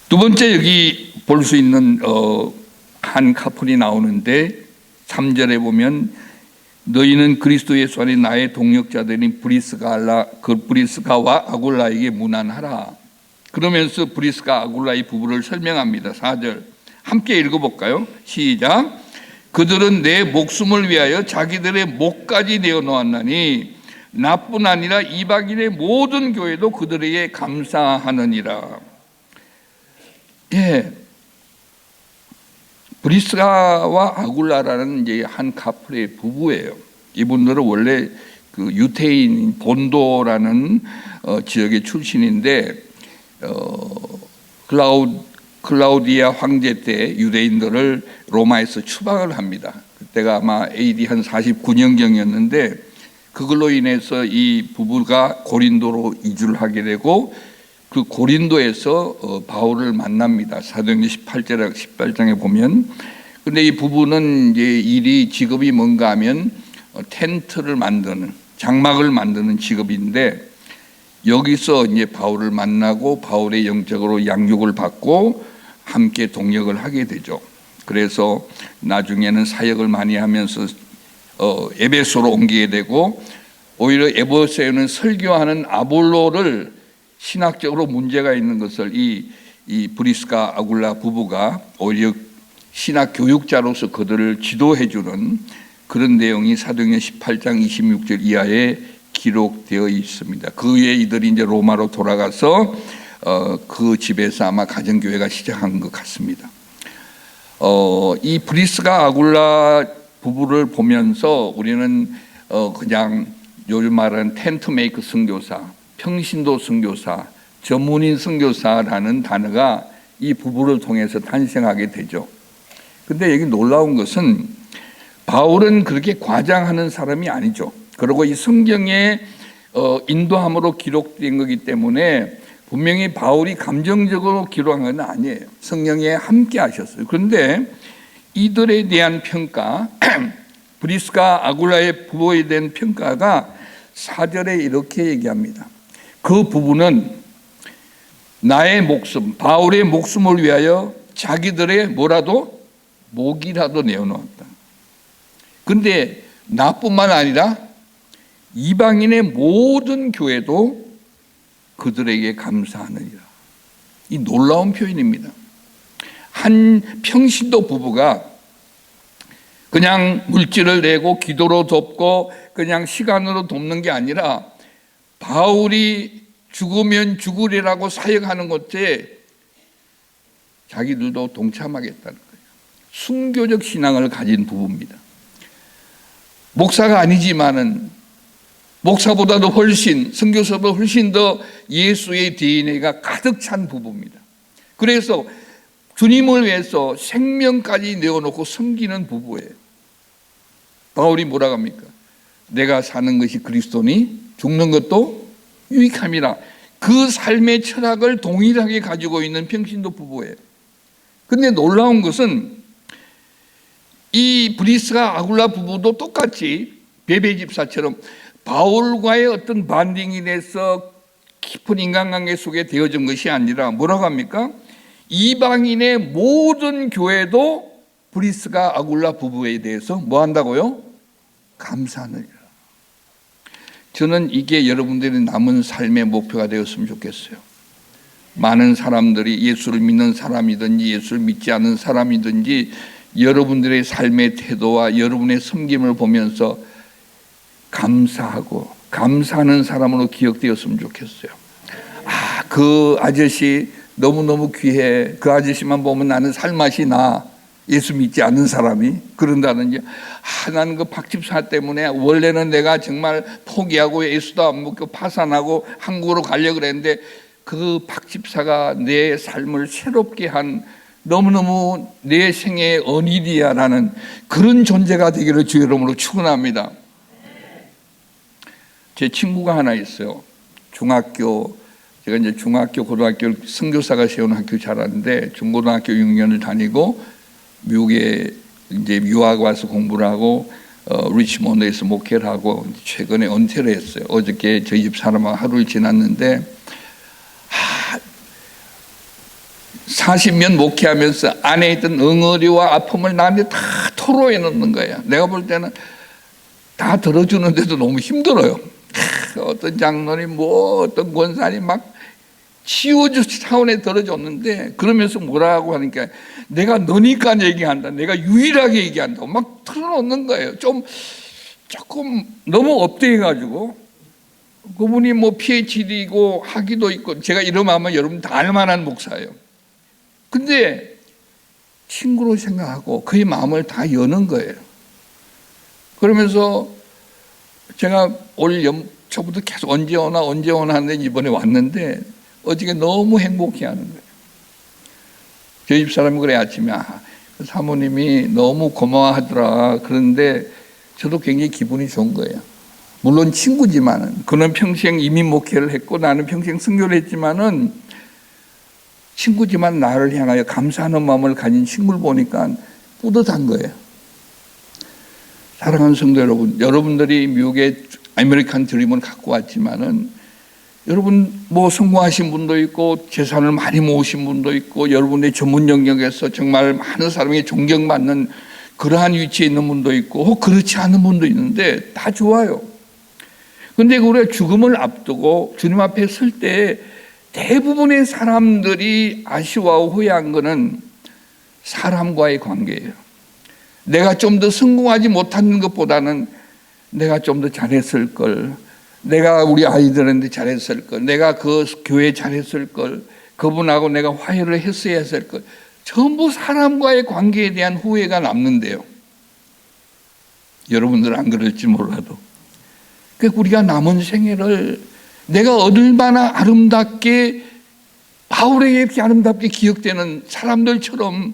[SPEAKER 2] 두 번째, 여기 볼 수 있는 한 커플이 나오는데 3절에 보면 너희는 그리스도 예수 안에 나의 동역자들인 브리스가와 아굴라에게 문안하라. 그러면서 브리스가 아굴라의 부부를 설명합니다. 4절 함께 읽어볼까요? 시작. 그들은 내 목숨을 위하여 자기들의 목까지 내어놓았나니 나뿐 아니라 이방인의 모든 교회도 그들에게 감사하느니라. 예, 브리스가와 아굴라라는 이제 한 카플의 부부예요. 이분들은 원래 그 유태인 본도라는 지역의 출신인데 클라우디아 황제 때 유대인들을 로마에서 추방을 합니다. 그때가 아마 AD 한 49년경이었는데 그걸로 인해서 이 부부가 고린도로 이주를 하게 되고 그 고린도에서 바울을 만납니다. 사도행전 18장에 보면. 근데 이 부부는 이제 직업이 뭔가 하면 텐트를 만드는, 장막을 만드는 직업인데 여기서 이제 바울을 만나고 바울의 영적으로 양육을 받고 함께 동역을 하게 되죠. 그래서 나중에는 사역을 많이 하면서 에베소로 옮기게 되고, 오히려 에베소에는 설교하는 아볼로를 신학적으로 문제가 있는 것을 이 브리스가 아굴라 부부가 오히려 신학 교육자로서 그들을 지도해주는 그런 내용이 사도행전 18장 26절 이하에 기록되어 있습니다. 그 후에 이들이 이제 로마로 돌아가서 그 집에서 아마 가정교회가 시작한 것 같습니다. 이 브리스가 아굴라 부부를 보면서 우리는 그냥 요즘 말하는 텐트 메이크 선교사, 평신도 선교사, 전문인 선교사라는 단어가 이 부부를 통해서 탄생하게 되죠. 근데 여기 놀라운 것은 바울은 그렇게 과장하는 사람이 아니죠. 그리고 이 성경의 인도함으로 기록된 거기 때문에 분명히 바울이 감정적으로 기록한 건 아니에요. 성령에 함께 하셨어요. 그런데 이들에 대한 평가, 브리스가 아굴라의 부부에 대한 평가가 4절에 이렇게 얘기합니다. 그 부부는 나의 목숨, 바울의 목숨을 위하여 자기들의 뭐라도 목이라도 내어놓았다. 근데 나뿐만 아니라 이방인의 모든 교회도 그들에게 감사하느니라. 이 놀라운 표현입니다. 한 평신도 부부가 그냥 물질을 내고 기도로 돕고 그냥 시간으로 돕는 게 아니라 바울이 죽으면 죽으리라고 사역하는 것에 자기들도 동참하겠다는 거예요. 순교적 신앙을 가진 부부입니다. 목사가 아니지만은 목사보다도 훨씬, 선교사보다 훨씬 더 예수의 DNA가 가득 찬 부부입니다. 그래서 주님을 위해서 생명까지 내어놓고 섬기는 부부예요. 바울이 뭐라고 합니까? 내가 사는 것이 그리스도니 죽는 것도 유익함이라. 그 삶의 철학을 동일하게 가지고 있는 평신도 부부예요. 근데 놀라운 것은 이 브리스가 아굴라 부부도 똑같이 베베 집사처럼 바울과의 어떤 반딩이 돼서 깊은 인간관계 속에 되어진 것이 아니라 뭐라고 합니까? 이방인의 모든 교회도 브리스가 아굴라 부부에 대해서 뭐 한다고요? 감사하느니라. 저는 이게 여러분들의 남은 삶의 목표가 되었으면 좋겠어요. 많은 사람들이 예수를 믿는 사람이든지 예수를 믿지 않는 사람이든지 여러분들의 삶의 태도와 여러분의 섬김을 보면서 감사하고 감사하는 사람으로 기억되었으면 좋겠어요. 아, 그 아저씨 너무너무 귀해. 그 아저씨만 보면 나는 살맛이 나. 예수 믿지 않는 사람이 그런다든지, 나는 그 박집사 때문에 원래는 내가 정말 포기하고 예수도 안 믿고 파산하고 한국으로 가려고 그랬는데 그 박집사가 내 삶을 새롭게 한 너무너무 내 생애의 언니디아라는 그런 존재가 되기를 주의 이름으로 축원합니다. 제 친구가 하나 있어요. 제가 이제 중학교, 고등학교 선교사가 세운 학교 자랐는데 중고등학교 6년을 다니고 미국에 이제 유학 와서 공부를 하고 리치몬드에서 목회를 하고 최근에 은퇴를 했어요. 어저께 저희 집 사람하고 하루를 지났는데 40년 목회하면서 안에 있던 응어리와 아픔을 나한테 다 토로해 놓는 거예요. 내가 볼 때는 다 들어주는데도 너무 힘들어요. 어떤 장로님 어떤 권사님 막 치워줄 차원에 들어줬는데 그러면서 뭐라고 하니까 내가 너니까 얘기한다. 내가 유일하게 얘기한다고 막 틀어놓는 거예요. 조금 너무 업돼가지고 그분이 뭐 PhD이고 학위도 있고 제가 이러면 아마 여러분 다 알만한 목사예요. 근데 친구로 생각하고 그의 마음을 다 여는 거예요. 그러면서 제가 올 연초부터 계속 언제 오나 하는데 이번에 왔는데 어저께 너무 행복해하는 거예요. 저희 집 사람이 그래 아침에 그 사모님이 너무 고마워하더라. 그런데 저도 굉장히 기분이 좋은 거예요. 물론 친구지만은 그는 평생 이민 목회를 했고 나는 평생 선교를 했지만은 친구지만 나를 향하여 감사하는 마음을 가진 친구를 보니까 뿌듯한 거예요. 사랑하는 성도 여러분, 여러분들이 미국의 아메리칸 드림을 갖고 왔지만은 여러분 뭐 성공하신 분도 있고 재산을 많이 모으신 분도 있고 여러분의 전문 영역에서 정말 많은 사람에게 존경받는 그러한 위치에 있는 분도 있고 혹 그렇지 않은 분도 있는데 다 좋아요. 그런데 우리가 죽음을 앞두고 주님 앞에 설 때 대부분의 사람들이 아쉬워하고 후회한 것은 사람과의 관계예요. 내가 좀 더 성공하지 못하는 것보다는 내가 좀 더 잘했을 걸, 내가 우리 아이들한테 잘했을 걸, 내가 그 교회에 잘했을 걸, 그분하고 내가 화해를 했어야 했을 걸, 전부 사람과의 관계에 대한 후회가 남는데요. 여러분들은 안 그럴지 몰라도. 그러니까 우리가 남은 생애를 내가 얼마나 아름답게 바울에게 이렇게 아름답게 기억되는 사람들처럼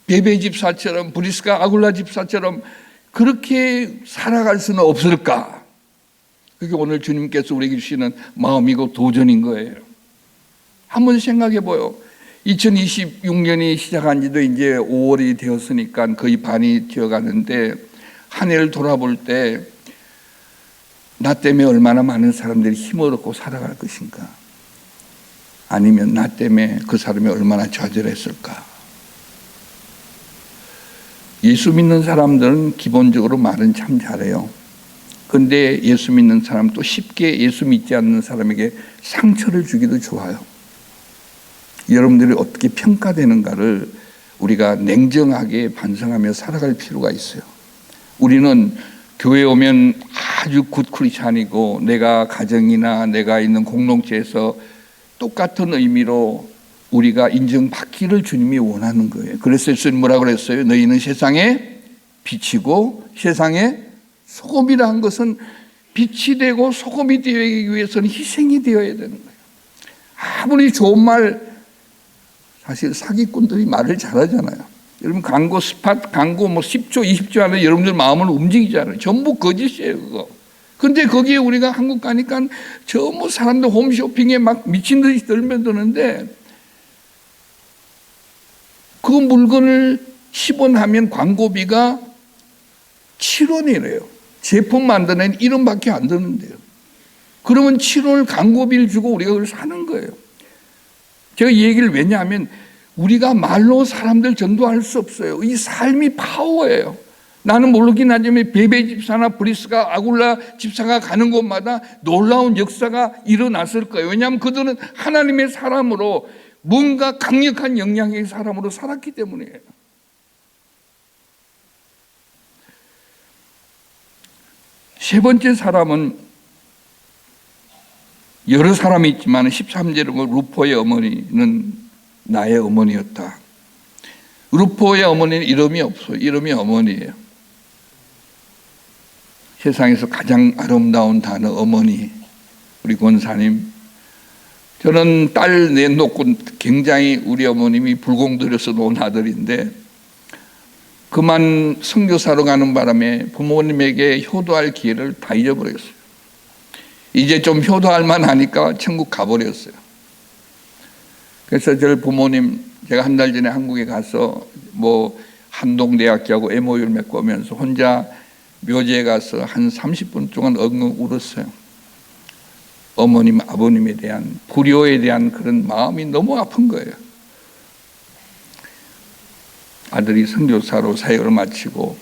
[SPEAKER 2] 베베 집사처럼 브리스가 아굴라 집사처럼 그렇게 살아갈 수는 없을까? 그게 오늘 주님께서 우리에게 주시는 마음이고 도전인 거예요. 한번 생각해 보여. 2026년이 시작한 지도 이제 5월이 되었으니까 거의 반이 되어 가는데 한 해를 돌아볼 때 나 때문에 얼마나 많은 사람들이 힘을 얻고 살아갈 것인가? 아니면 나 때문에 그 사람이 얼마나 좌절했을까? 예수 믿는 사람들은 기본적으로 말은 참 잘해요. 그런데 예수 믿는 사람 또 쉽게 예수 믿지 않는 사람에게 상처를 주기도 좋아요. 여러분들이 어떻게 평가되는가를 우리가 냉정하게 반성하며 살아갈 필요가 있어요. 우리는 교회 오면 아주 굿 크리스찬이고 내가 가정이나 내가 있는 공동체에서 똑같은 의미로 우리가 인정받기를 주님이 원하는 거예요. 그래서 예수님 뭐라고 그랬어요? 너희는 세상의 빛이고 세상의 소금이라 한 것은 빛이 되고 소금이 되기 위해서는 희생이 되어야 되는 거예요. 아무리 좋은 말, 사실 사기꾼들이 말을 잘하잖아요. 여러분 광고 스팟, 광고 10초, 20초 안에 여러분들 마음을 움직이잖아요. 전부 거짓이에요, 그거. 근데 거기에 우리가 한국 가니까 전부 사람들 홈쇼핑에 막 미친 듯이 들면드는데 그 물건을 10원 하면 광고비가 7원이래요. 제품 만드는 1원밖에 안 드는데요. 그러면 7원을 광고비를 주고 우리가 그걸 사는 거예요. 제가 이 얘기를 왜냐하면 우리가 말로 사람들 전도할 수 없어요. 이 삶이 파워예요. 나는 모르긴 하지만 베베 집사나 브리스가 아굴라 집사가 가는 곳마다 놀라운 역사가 일어났을 거예요. 왜냐하면 그들은 하나님의 사람으로 뭔가 강력한 영향의 사람으로 살았기 때문이에요. 세 번째 사람은 여러 사람이 있지만 13절에 루포의 어머니는 나의 어머니였다. 루포의 어머니는 이름이 없어요. 이름이 어머니예요. 세상에서 가장 아름다운 단어 어머니. 우리 권사님, 저는 딸 내놓고 굉장히 우리 어머님이 불공들여서 놓은 아들인데 그만 선교사로 가는 바람에 부모님에게 효도할 기회를 다 잊어버렸어요. 이제 좀 효도할 만하니까 천국 가버렸어요. 그래서 저희 부모님, 제가 한 달 전에 한국에 가서 한동대학교하고 MOU를 맺고 오면서 혼자 묘지에 가서 한 30분 동안 엉엉 울었어요. 어머님, 아버님에 대한 불효에 대한 그런 마음이 너무 아픈 거예요. 아들이 선교사로 사역을 마치고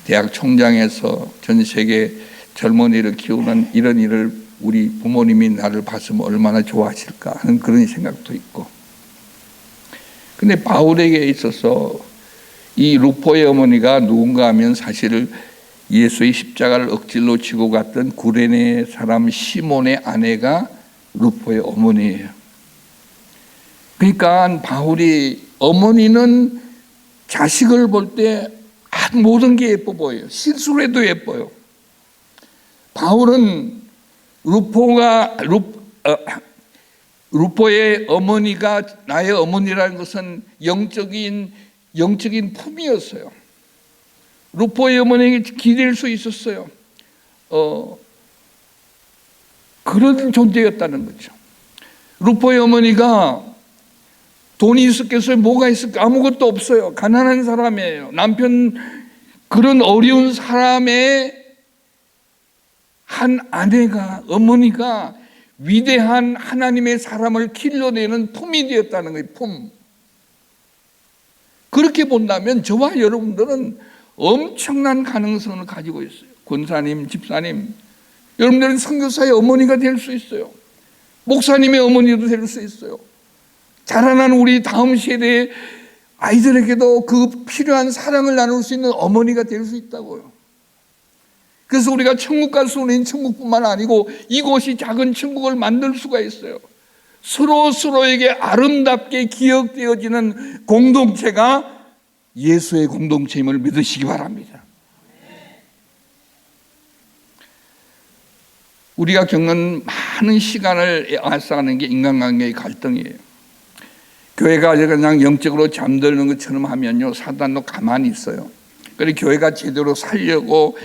[SPEAKER 2] 대학 총장에서 전 세계 젊은이를 키우는 이런 일을 우리 부모님이 나를 봤으면 얼마나 좋아하실까 하는 그런 생각도 있고. 근데 바울에게 있어서 이 루포의 어머니가 누군가 하면 사실 예수의 십자가를 억질로 지고 갔던 구레네 사람 시몬의 아내가 루포의 어머니예요. 그러니까 바울이 어머니는 자식을 볼 때 모든 게 예뻐 보여요. 실수를 해도 예뻐요. 바울은 루포의 어머니가 나의 어머니라는 것은 영적인 품이었어요. 루포의 어머니에게 기댈 수 있었어요. 그런 존재였다는 거죠. 루포의 어머니가 돈이 있었겠어요? 뭐가 있을까? 아무것도 없어요. 가난한 사람이에요. 남편, 그런 어려운 사람의 한 아내가, 어머니가 위대한 하나님의 사람을 길러내는 품이 되었다는 거예요. 품. 그렇게 본다면 저와 여러분들은 엄청난 가능성을 가지고 있어요. 권사님, 집사님, 여러분들은 선교사의 어머니가 될 수 있어요. 목사님의 어머니도 될 수 있어요. 자라난 우리 다음 세대의 아이들에게도 그 필요한 사랑을 나눌 수 있는 어머니가 될 수 있다고요. 그래서 우리가 천국 갈 수 있는 천국뿐만 아니고 이곳이 작은 천국을 만들 수가 있어요. 서로에게 아름답게 기억되어지는 공동체가 예수의 공동체임을 믿으시기 바랍니다. 우리가 겪는 많은 시간을 앗아가는 게 인간관계의 갈등이에요. 교회가 그냥 영적으로 잠드는 것처럼 하면요, 사단도 가만히 있어요. 그래서 교회가 제대로 살려고,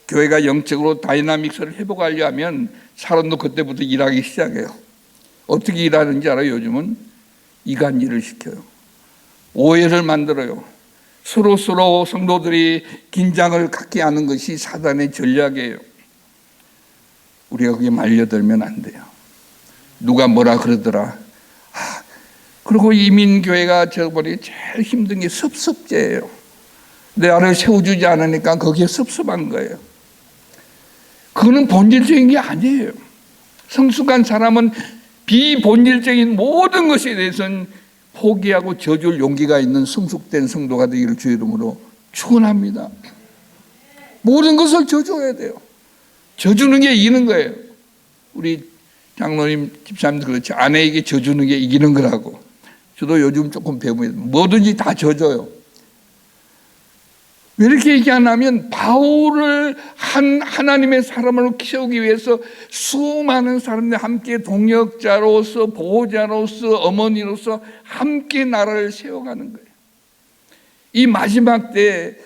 [SPEAKER 2] 교회가 영적으로 다이나믹스를 회복하려 하면 사람도 그때부터 일하기 시작해요. 어떻게 일하는지 알아요? 요즘은 이간일을 시켜요. 오해를 만들어요. 서로 성도들이 긴장을 갖게 하는 것이 사단의 전략이에요. 우리가 그게 말려들면 안 돼요. 누가 뭐라 그러더라. 그리고 이민교회가 저번에 제일 힘든 게 섭섭죄예요. 나를 세워주지 않으니까 거기에 섭섭한 거예요. 그거는 본질적인 게 아니에요. 성숙한 사람은 비본질적인 모든 것에 대해서는 포기하고 져줄 용기가 있는 성숙된 성도가 되기를 주의 이름으로 축원합니다. 모든 것을 져줘야 돼요. 져주는 게 이기는 거예요. 우리 장로님, 집사님도 그렇지. 아내에게 져주는 게 이기는 거라고. 저도 요즘 조금 배우면 뭐든지 다 져줘요. 왜 이렇게 얘기하냐면 바울을 하나님의 사람으로 키우기 위해서 수많은 사람들 함께 동역자로서 보호자로서 어머니로서 함께 나라를 세워가는 거예요. 이 마지막 때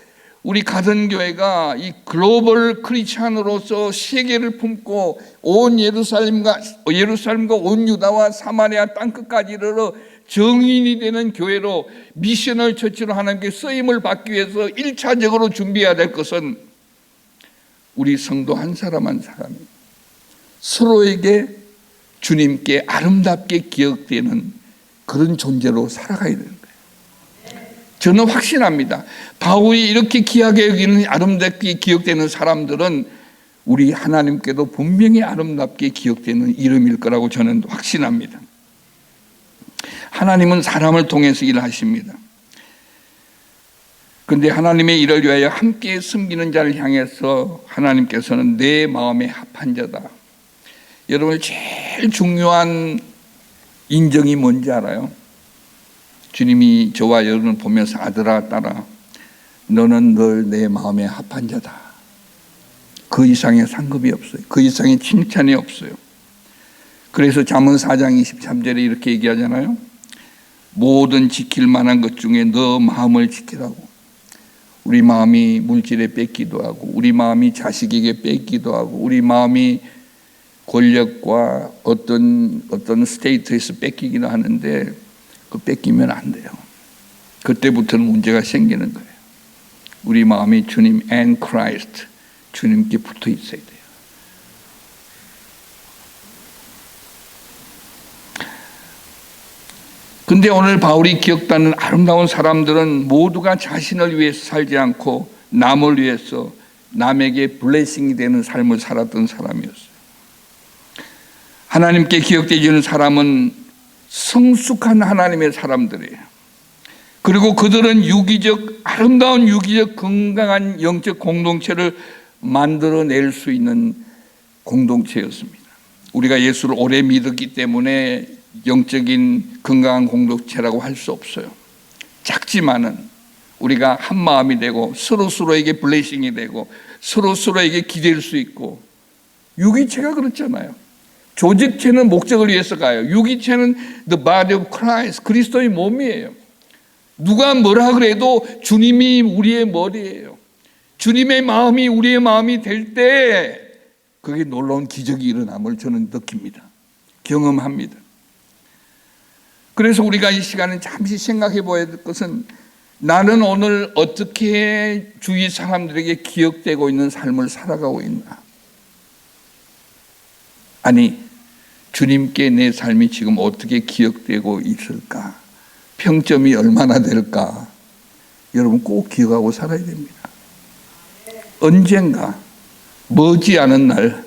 [SPEAKER 2] 우리 가든교회가 이 글로벌 크리스찬으로서 세계를 품고 온 예루살렘과 온 유다와 사마리아 땅끝까지 이르러 정인이 되는 교회로 미셔널 처치로 하나님께 쓰임을 받기 위해서 1차적으로 준비해야 될 것은 우리 성도 한 사람 한 사람이 서로에게 주님께 아름답게 기억되는 그런 존재로 살아가야 되는 거예요. 저는 확신합니다. 바울이 이렇게 귀하게 여기는 아름답게 기억되는 사람들은 우리 하나님께도 분명히 아름답게 기억되는 이름일 거라고 저는 확신합니다. 하나님은 사람을 통해서 일하십니다. 그런데 하나님의 일을 위하여 함께 섬기는 자를 향해서 하나님께서는 내 마음에 합한 자다. 여러분 제일 중요한 인정이 뭔지 알아요? 주님이 저와 여러분을 보면서 아들아 딸아 너는 늘 내 마음에 합한 자다. 그 이상의 상급이 없어요. 그 이상의 칭찬이 없어요. 그래서 잠언 4장 23절에 이렇게 얘기하잖아요. 모든 지킬 만한 것 중에 너 마음을 지키라고. 우리 마음이 물질에 뺏기도 하고 우리 마음이 자식에게 뺏기도 하고 우리 마음이 권력과 어떤 스테이트에서 뺏기기도 하는데 그 뺏기면 안 돼요. 그때부터는 문제가 생기는 거예요. 우리 마음이 주님 and Christ 주님께 붙어 있어야 돼요. 근데 오늘 바울이 기억하는 아름다운 사람들은 모두가 자신을 위해서 살지 않고 남을 위해서 남에게 블레싱이 되는 삶을 살았던 사람이었어요. 하나님께 기억되지는 사람은 성숙한 하나님의 사람들이에요. 그리고 그들은 아름다운 유기적 건강한 영적 공동체를 만들어낼 수 있는 공동체였습니다. 우리가 예수를 오래 믿었기 때문에 영적인 건강한 공동체라고 할 수 없어요. 작지만은 우리가 한 마음이 되고 서로에게 블레싱이 되고 서로에게 기댈 수 있고 유기체가 그렇잖아요. 조직체는 목적을 위해서 가요. 유기체는 the body of Christ, 그리스도의 몸이에요. 누가 뭐라 그래도 주님이 우리의 머리예요. 주님의 마음이 우리의 마음이 될 때 그게 놀라운 기적이 일어남을 저는 느낍니다. 경험합니다. 그래서 우리가 이 시간에 잠시 생각해 봐야 될 것은 나는 오늘 어떻게 주위 사람들에게 기억되고 있는 삶을 살아가고 있나? 아니, 주님께 내 삶이 지금 어떻게 기억되고 있을까? 평점이 얼마나 될까? 여러분 꼭 기억하고 살아야 됩니다. 언젠가 머지않은 날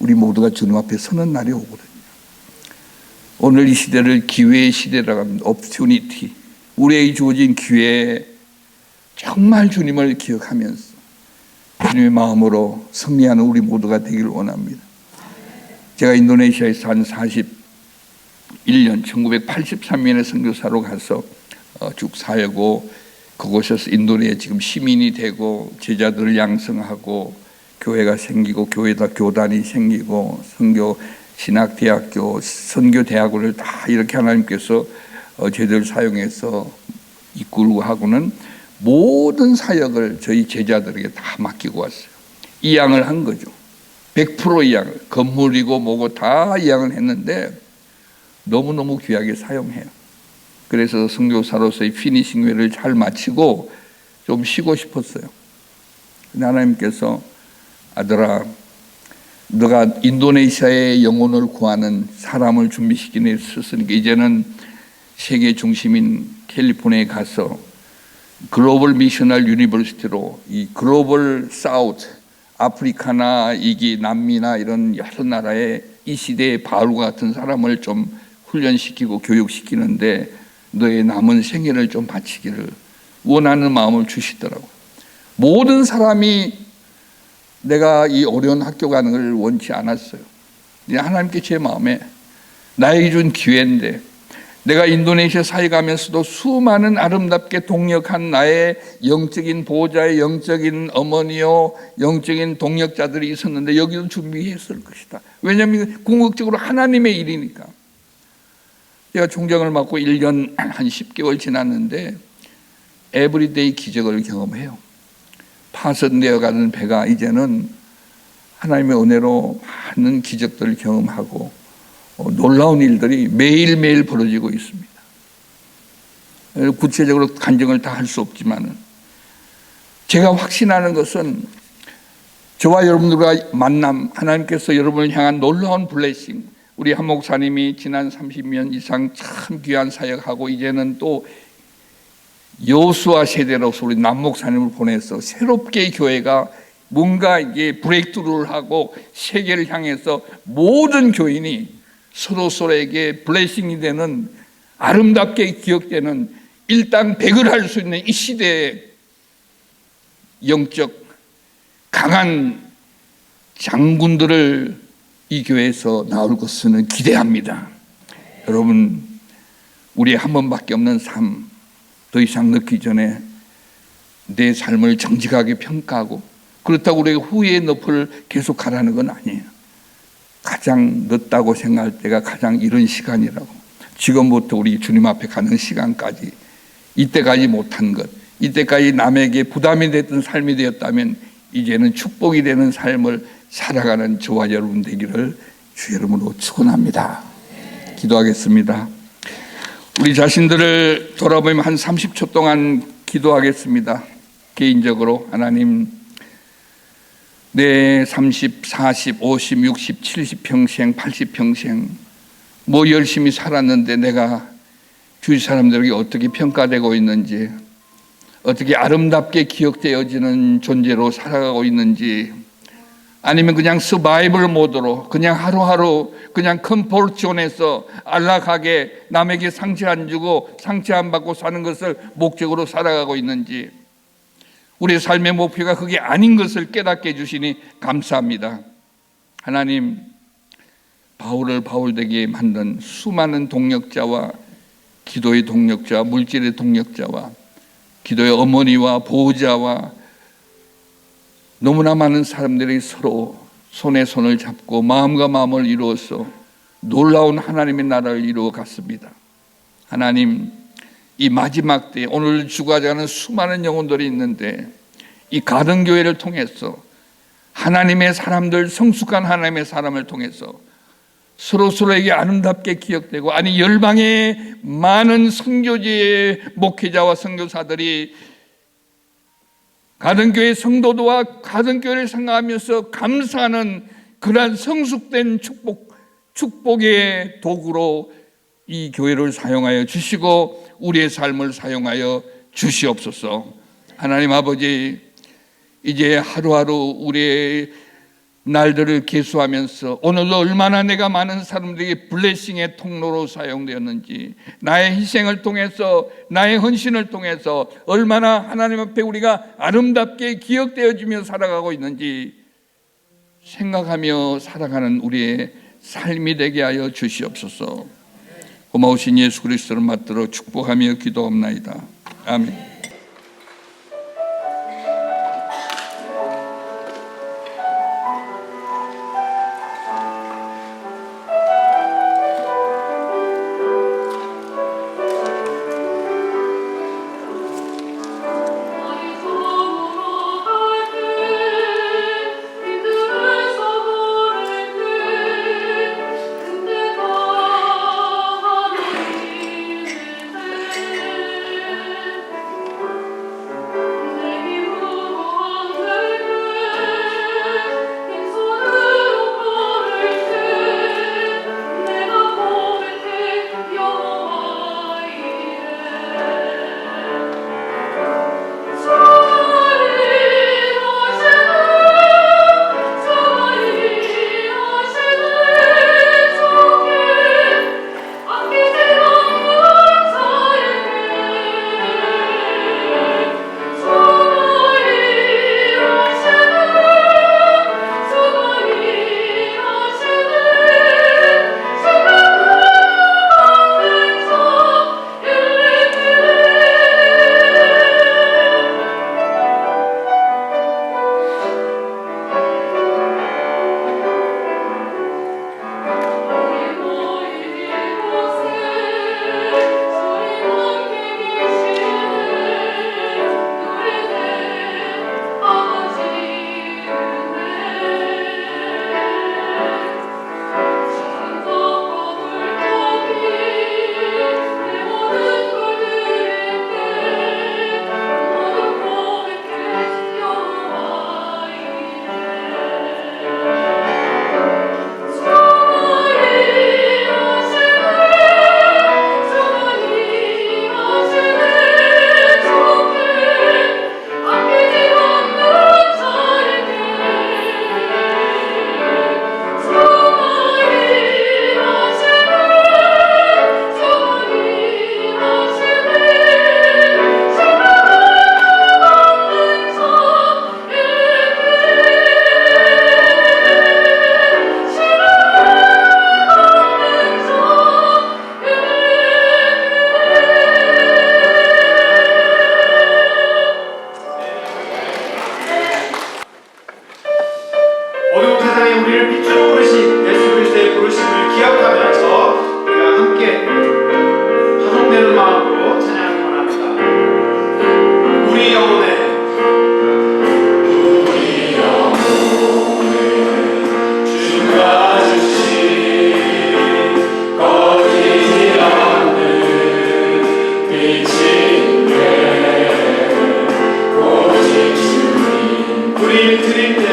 [SPEAKER 2] 우리 모두가 주님 앞에 서는 날이 오거든요. 오늘 이 시대를 기회의 시대라고 합니다. opportunity. 우리에게 주어진 기회에 정말 주님을 기억하면서 주님의 마음으로 승리하는 우리 모두가 되기를 원합니다. 제가 인도네시아에서 한 41년 1983년에 선교사로 가서 쭉 살고 그곳에서 인도네시아 지금 시민이 되고 제자들을 양성하고 교회가 생기고 교회다 교단이 생기고 선교 신학대학교 선교대학원을 다 이렇게 하나님께서 제자들 사용해서 이끌고 하고는 모든 사역을 저희 제자들에게 다 맡기고 왔어요. 이양을 한 거죠. 100% 이양을. 건물이고 뭐고 다 이양을 했는데 너무너무 귀하게 사용해요. 그래서 선교사로서의 피니싱 회를 잘 마치고 좀 쉬고 싶었어요. 근데 하나님께서 아들아, 너가 인도네시아의 영혼을 구하는 사람을 준비시키는 데 있었으니까 이제는 세계 중심인 캘리포니아에 가서 글로벌 미셔널 유니버시티로 이 글로벌 사우트, 아프리카나 이게 남미나 이런 여러 나라의 이 시대의 바울과 같은 사람을 좀 훈련시키고 교육시키는데 너의 남은 생애를 좀 바치기를 원하는 마음을 주시더라고요. 모든 사람이 내가 이 어려운 학교 가는 걸 원치 않았어요. 하나님께 제 마음에 나에게 준 기회인데 내가 인도네시아 사회 가면서도 수많은 아름답게 동역한 나의 영적인 보호자의 영적인 어머니요 영적인 동역자들이 있었는데 여기도 준비했을 것이다. 왜냐하면 궁극적으로 하나님의 일이니까. 제가 총장을 맡고 1년 한 10개월 지났는데 에브리데이 기적을 경험해요. 파손되어가는 배가 이제는 하나님의 은혜로 많은 기적들을 경험하고 놀라운 일들이 매일매일 벌어지고 있습니다. 구체적으로 간증을 다 할 수 없지만 제가 확신하는 것은 저와 여러분들과 만남, 하나님께서 여러분을 향한 놀라운 블레싱, 우리 한 목사님이 지난 30년 이상 참 귀한 사역하고 이제는 또 여호수아 세대로서 우리 남 목사님을 보내서 새롭게 교회가 뭔가 이게 브레이크트루를 하고 세계를 향해서 모든 교인이 서로서로에게 블레싱이 되는 아름답게 기억되는 일당백을 할 수 있는 이 시대에 영적 강한 장군들을 이 교회에서 나올 것을 기대합니다. 여러분, 우리 한 번밖에 없는 삶 더 이상 늦기 전에 내 삶을 정직하게 평가하고 그렇다고 우리가 후회의 늪을 계속 가라는 건 아니에요. 가장 늦다고 생각할 때가 가장 이른 시간이라고. 지금부터 우리 주님 앞에 가는 시간까지 이때까지 못한 것, 이때까지 남에게 부담이 됐던 삶이 되었다면 이제는 축복이 되는 삶을 살아가는 저와 여러분 되기를 주 이름으로 축원합니다. 기도하겠습니다. 우리 자신들을 돌아보면 한 30초 동안 기도하겠습니다. 개인적으로 하나님, 내 30, 40, 50, 60, 70평생, 80평생 뭐 열심히 살았는데 내가 주위 사람들에게 어떻게 평가되고 있는지, 어떻게 아름답게 기억되어지는 존재로 살아가고 있는지, 아니면 그냥 서바이벌 모드로 그냥 하루하루 그냥 컴포트존에서 안락하게 남에게 상처 안 주고 상처 안 받고 사는 것을 목적으로 살아가고 있는지, 우리의 삶의 목표가 그게 아닌 것을 깨닫게 해주시니 감사합니다. 하나님, 바울을 바울되게 만든 수많은 동력자와 기도의 동력자, 물질의 동력자와 기도의 어머니와 보호자와 너무나 많은 사람들이 서로 손에 손을 잡고 마음과 마음을 이루어서 놀라운 하나님의 나라를 이루어 갔습니다. 하나님, 이 마지막 때에 오늘 죽어가는 수많은 영혼들이 있는데 이 가든교회를 통해서 하나님의 사람들, 성숙한 하나님의 사람을 통해서 서로서로에게 아름답게 기억되고, 아니 열방의 많은 선교지의 목회자와 선교사들이 가든교회 성도도와 가든교회를 생각하면서 감사하는 그러한 성숙된 축복의 도구로 이 교회를 사용하여 주시고 우리의 삶을 사용하여 주시옵소서. 하나님 아버지, 이제 하루하루 우리의 날들을 계수하면서 오늘도 얼마나 내가 많은 사람들에게 블레싱의 통로로 사용되었는지, 나의 희생을 통해서, 나의 헌신을 통해서 얼마나 하나님 앞에 우리가 아름답게 기억되어지며 살아가고 있는지 생각하며 살아가는 우리의 삶이 되게 하여 주시옵소서. 고마우신 예수 그리스도를 받들어 축복하며 기도합나이다. 아멘.
[SPEAKER 4] 하나님 우리를 빛으로 부르신 예수 그리스도의 부르심을 기억하면서 우리가 함께 화성되는 마음으로 찬양하기 원합니다. 우리 영혼에 주가 주신 꺼지지 않는 빛인데 오직 주님 우리 드릴 때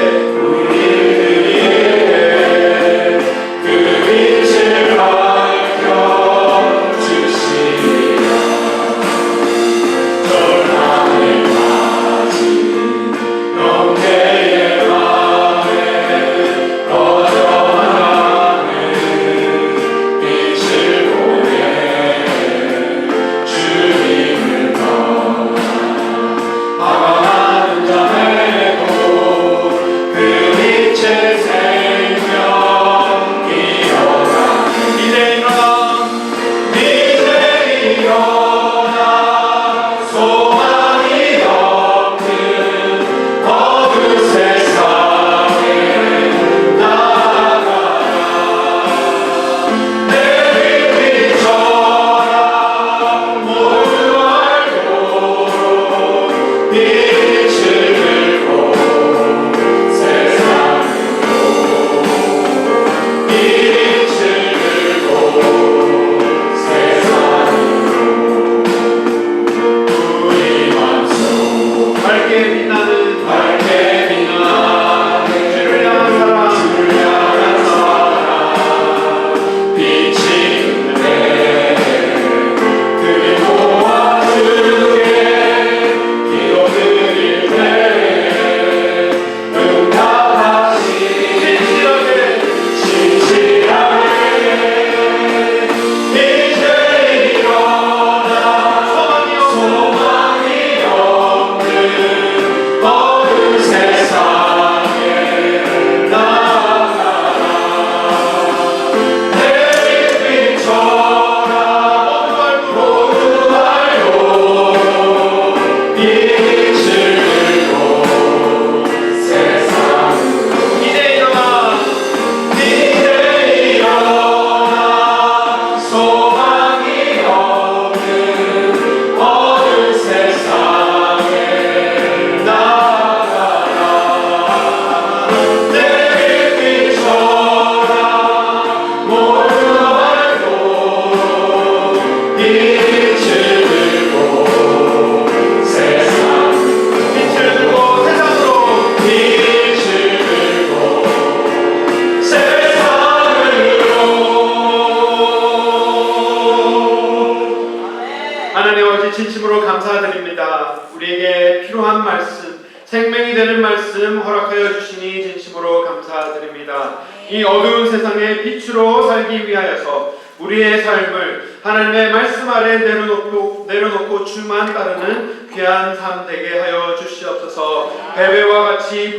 [SPEAKER 4] 진심으로 감사드립니다. 우리에게 필요한 말씀, 생명이 되는 말씀 허락하여 주시니 진심으로 감사드립니다. 이 어두운 세상에 빛으로 살기 위하여서 우리의 삶을 하나님의 말씀 아래 내려놓고 주만 따르는 귀한 삶 되게 하여 주시옵소서. 베베와 같이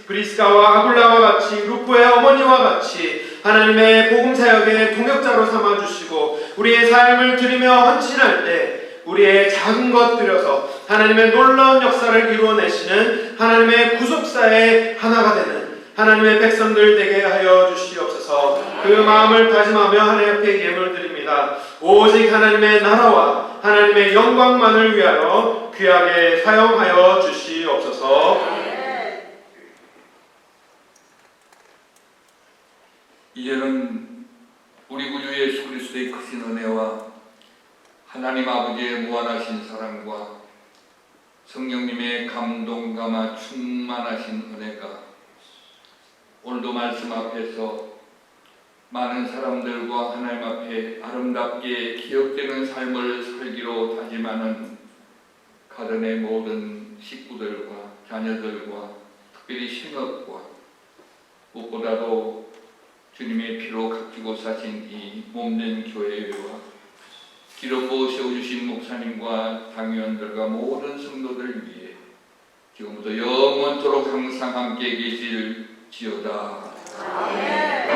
[SPEAKER 4] 브리스가와 아굴라와 같이 루프의 어머니와 같이 하나님의 복음 사역의 동역자로 삼아주시고 우리의 삶을 드리며 헌신할 때 우리의 작은 것 들여서 하나님의 놀라운 역사를 이루어내시는 하나님의 구속사의 하나가 되는 하나님의 백성들 되게 하여 주시옵소서. 그 마음을 다짐하며 하나님 앞에 예물 드립니다. 오직 하나님의 나라와 하나님의 영광만을 위하여 귀하게 사용하여 주시옵소서.
[SPEAKER 2] 이제는 우리 구주 예수 그리스도의 크신 은혜와 하나님 아버지의 무한하신 사랑과 성령님의 감동감화 충만하신 은혜가 오늘도 말씀 앞에서 많은 사람들과 하나님 앞에 아름답게 기억되는 삶을 살기로 다짐하는 가든의 모든 식구들과 자녀들과 특별히 신업과 무엇보다도 주님의 피로 값지고 사신 이 몸된 교회와 기름 부어 세워주신 목사님과 당위원들과 모든 성도들 위해 지금부터 영원토록 항상 함께 계실지어다.